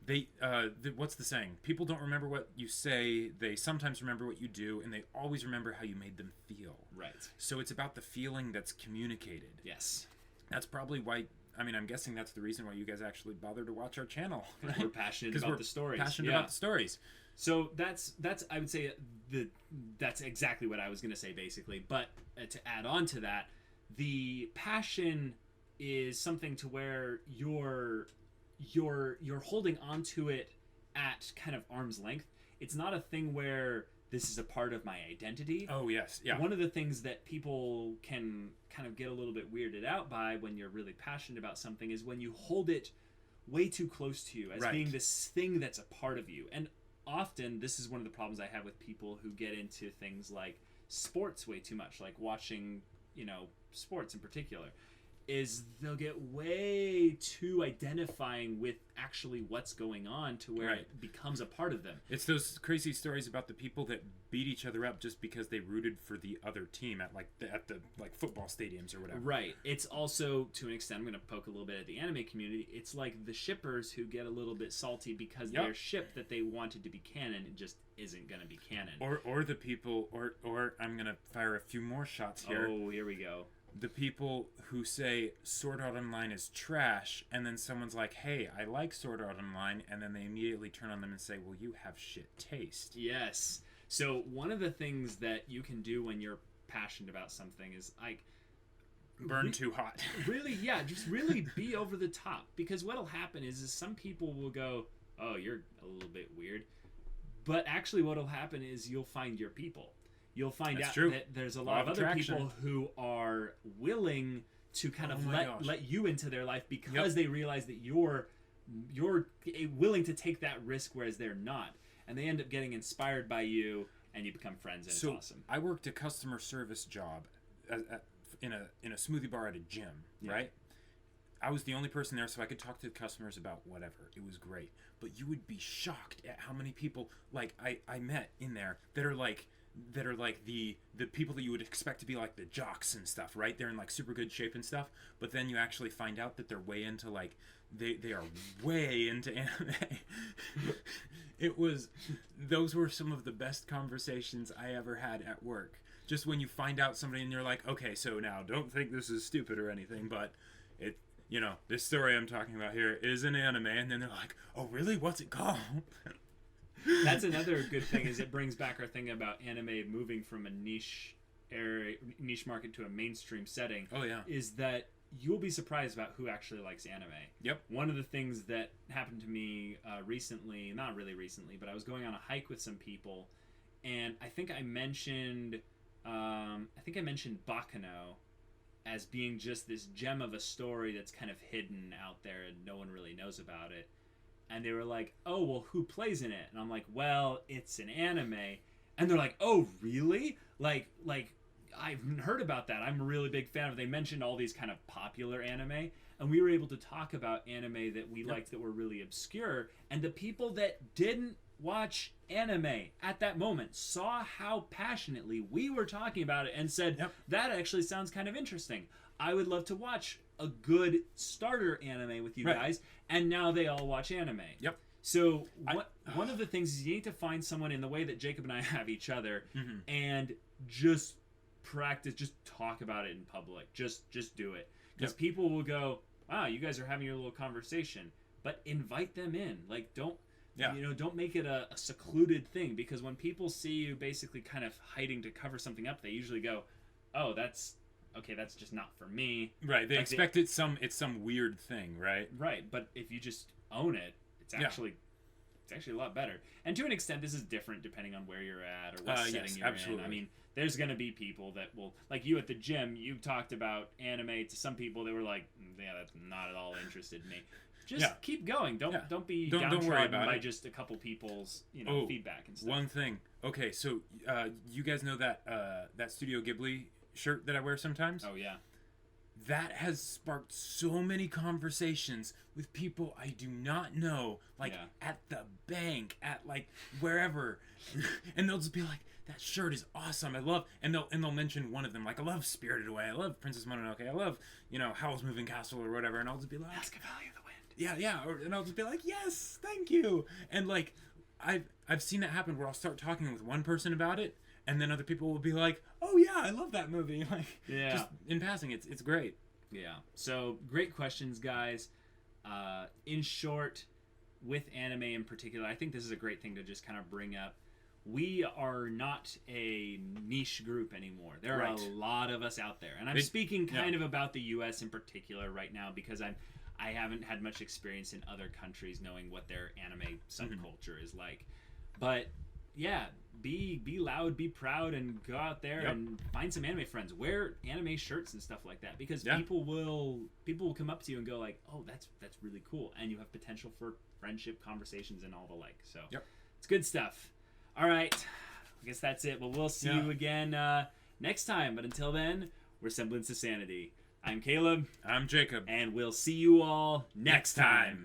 Speaker 2: What's the saying? People don't remember what you say, they sometimes remember what you do, and they always remember how you made them feel.
Speaker 1: Right.
Speaker 2: So it's about the feeling that's communicated.
Speaker 1: Yes.
Speaker 2: That's probably why. I mean, I'm guessing that's the reason why you guys actually bother to watch our channel. Right?
Speaker 1: We're passionate about the stories.
Speaker 2: Passionate about the stories.
Speaker 1: So that's I would say that's exactly what I was gonna say basically. But to add on to that, the passion is something to where you're holding onto it at kind of arm's length. It's not a thing where this is a part of my identity.
Speaker 2: Oh yes, yeah.
Speaker 1: One of the things that people can kind of get a little bit weirded out by when you're really passionate about something is when you hold it way too close to you as being this thing that's a part of you. And often this is one of the problems I have with people who get into things like sports way too much, like watching, sports in particular, is they'll get way too identifying with actually what's going on to where it becomes a part of them.
Speaker 2: It's those crazy stories about the people that beat each other up just because they rooted for the other team at the football stadiums or whatever.
Speaker 1: Right. It's also, to an extent, I'm going to poke a little bit at the anime community. It's like the shippers who get a little bit salty because their ship that they wanted to be canon just isn't going to be canon.
Speaker 2: Or the people, or I'm going to fire a few more shots here.
Speaker 1: Oh, here we go.
Speaker 2: The people who say Sword Art Online is trash, and then someone's like, hey, I like Sword Art Online, and then they immediately turn on them and say, well, you have shit taste.
Speaker 1: Yes. So one of the things that you can do when you're passionate about something is like
Speaker 2: burn too hot.
Speaker 1: Really, just really be over the top, because what'll happen is some people will go, oh, you're a little bit weird, but actually what'll happen is you'll find your people. You'll find out that there's a lot of other people who are willing to kind of let you into their life because they realize that you're willing to take that risk, whereas they're not, and they end up getting inspired by you, and you become friends, and it's awesome.
Speaker 2: I worked a customer service job in a smoothie bar at a gym, right? I was the only person there, so I could talk to the customers about whatever. It was great, but you would be shocked at how many people I met in there that are like the people that you would expect to be like the jocks and stuff, right? They're in like super good shape and stuff, but then you actually find out that they're way into they are way into anime. Those were some of the best conversations I ever had at work. Just when you find out somebody and you're like, okay, so now don't think this is stupid or anything, but this story I'm talking about here is an anime, and then they're like, oh really? What's it called?
Speaker 1: That's another good thing, is it brings back our thing about anime moving from a niche market to a mainstream setting.
Speaker 2: Oh yeah.
Speaker 1: Is that you'll be surprised about who actually likes anime.
Speaker 2: Yep.
Speaker 1: One of the things that happened to me recently, not really recently, but I was going on a hike with some people, and I think I mentioned Baccano as being just this gem of a story that's kind of hidden out there and no one really knows about it. And they were like, oh, well, who plays in it? And I'm like, well, it's an anime. And they're like, oh, really? Like I've heard about that. I'm a really big fan of it. They mentioned all these kind of popular anime. And we were able to talk about anime that we liked that were really obscure. And the people that didn't watch anime at that moment saw how passionately we were talking about it and said, that actually sounds kind of interesting. I would love to watch a good starter anime with you guys. And now they all watch anime.
Speaker 2: Yep.
Speaker 1: So one of the things is you need to find someone in the way that Jacob and I have each other, and just practice, just talk about it in public. Just do it. Because people will go, wow, you guys are having your little conversation. But invite them in. Like, don't make it a secluded thing. Because when people see you basically kind of hiding to cover something up, they usually go, oh, that's just not for me.
Speaker 2: Right, they expect it's some weird thing, right?
Speaker 1: Right, but if you just own it, it's actually a lot better. And to an extent, this is different depending on where you're at or what setting you're in. I mean, there's going to be people that will, like you at the gym, you talked about anime to some people, they were like, yeah, that's not at all interested in me. Just keep going. Don't be downtrodden by just a couple people's feedback and stuff.
Speaker 2: One thing. Okay, so you guys know that Studio Ghibli shirt that I wear sometimes?
Speaker 1: Oh yeah.
Speaker 2: That has sparked so many conversations with people I do not know, at the bank, at wherever, and they'll just be like, "That shirt is awesome. I love," and they'll mention one of them, like, "I love Spirited Away. I love Princess Mononoke. I love Howl's Moving Castle or whatever," and I'll just be like,
Speaker 1: "Ask Valley of the Wind."
Speaker 2: Yeah, and I'll just be like, "Yes, thank you," and I've seen that happen where I'll start talking with one person about it. And then other people will be like, "Oh yeah, I love that movie." Just in passing, it's great.
Speaker 1: Yeah. So great questions, guys. In short, with anime in particular, I think this is a great thing to just kind of bring up. We are not a niche group anymore. There are a lot of us out there, and I'm speaking kind of about the U.S. in particular right now because I haven't had much experience in other countries knowing what their anime subculture is like. But yeah, be loud, be proud, and go out there and find some anime friends. Wear anime shirts and stuff like that because people will come up to you and go like, "Oh, that's really cool," and you have potential for friendship, conversations, and all the like. So it's good stuff. All right, I guess that's it. Well, we'll see you again next time. But until then, we're Semblance to Sanity. I'm Caleb.
Speaker 2: I'm Jacob.
Speaker 1: And we'll see you all next time.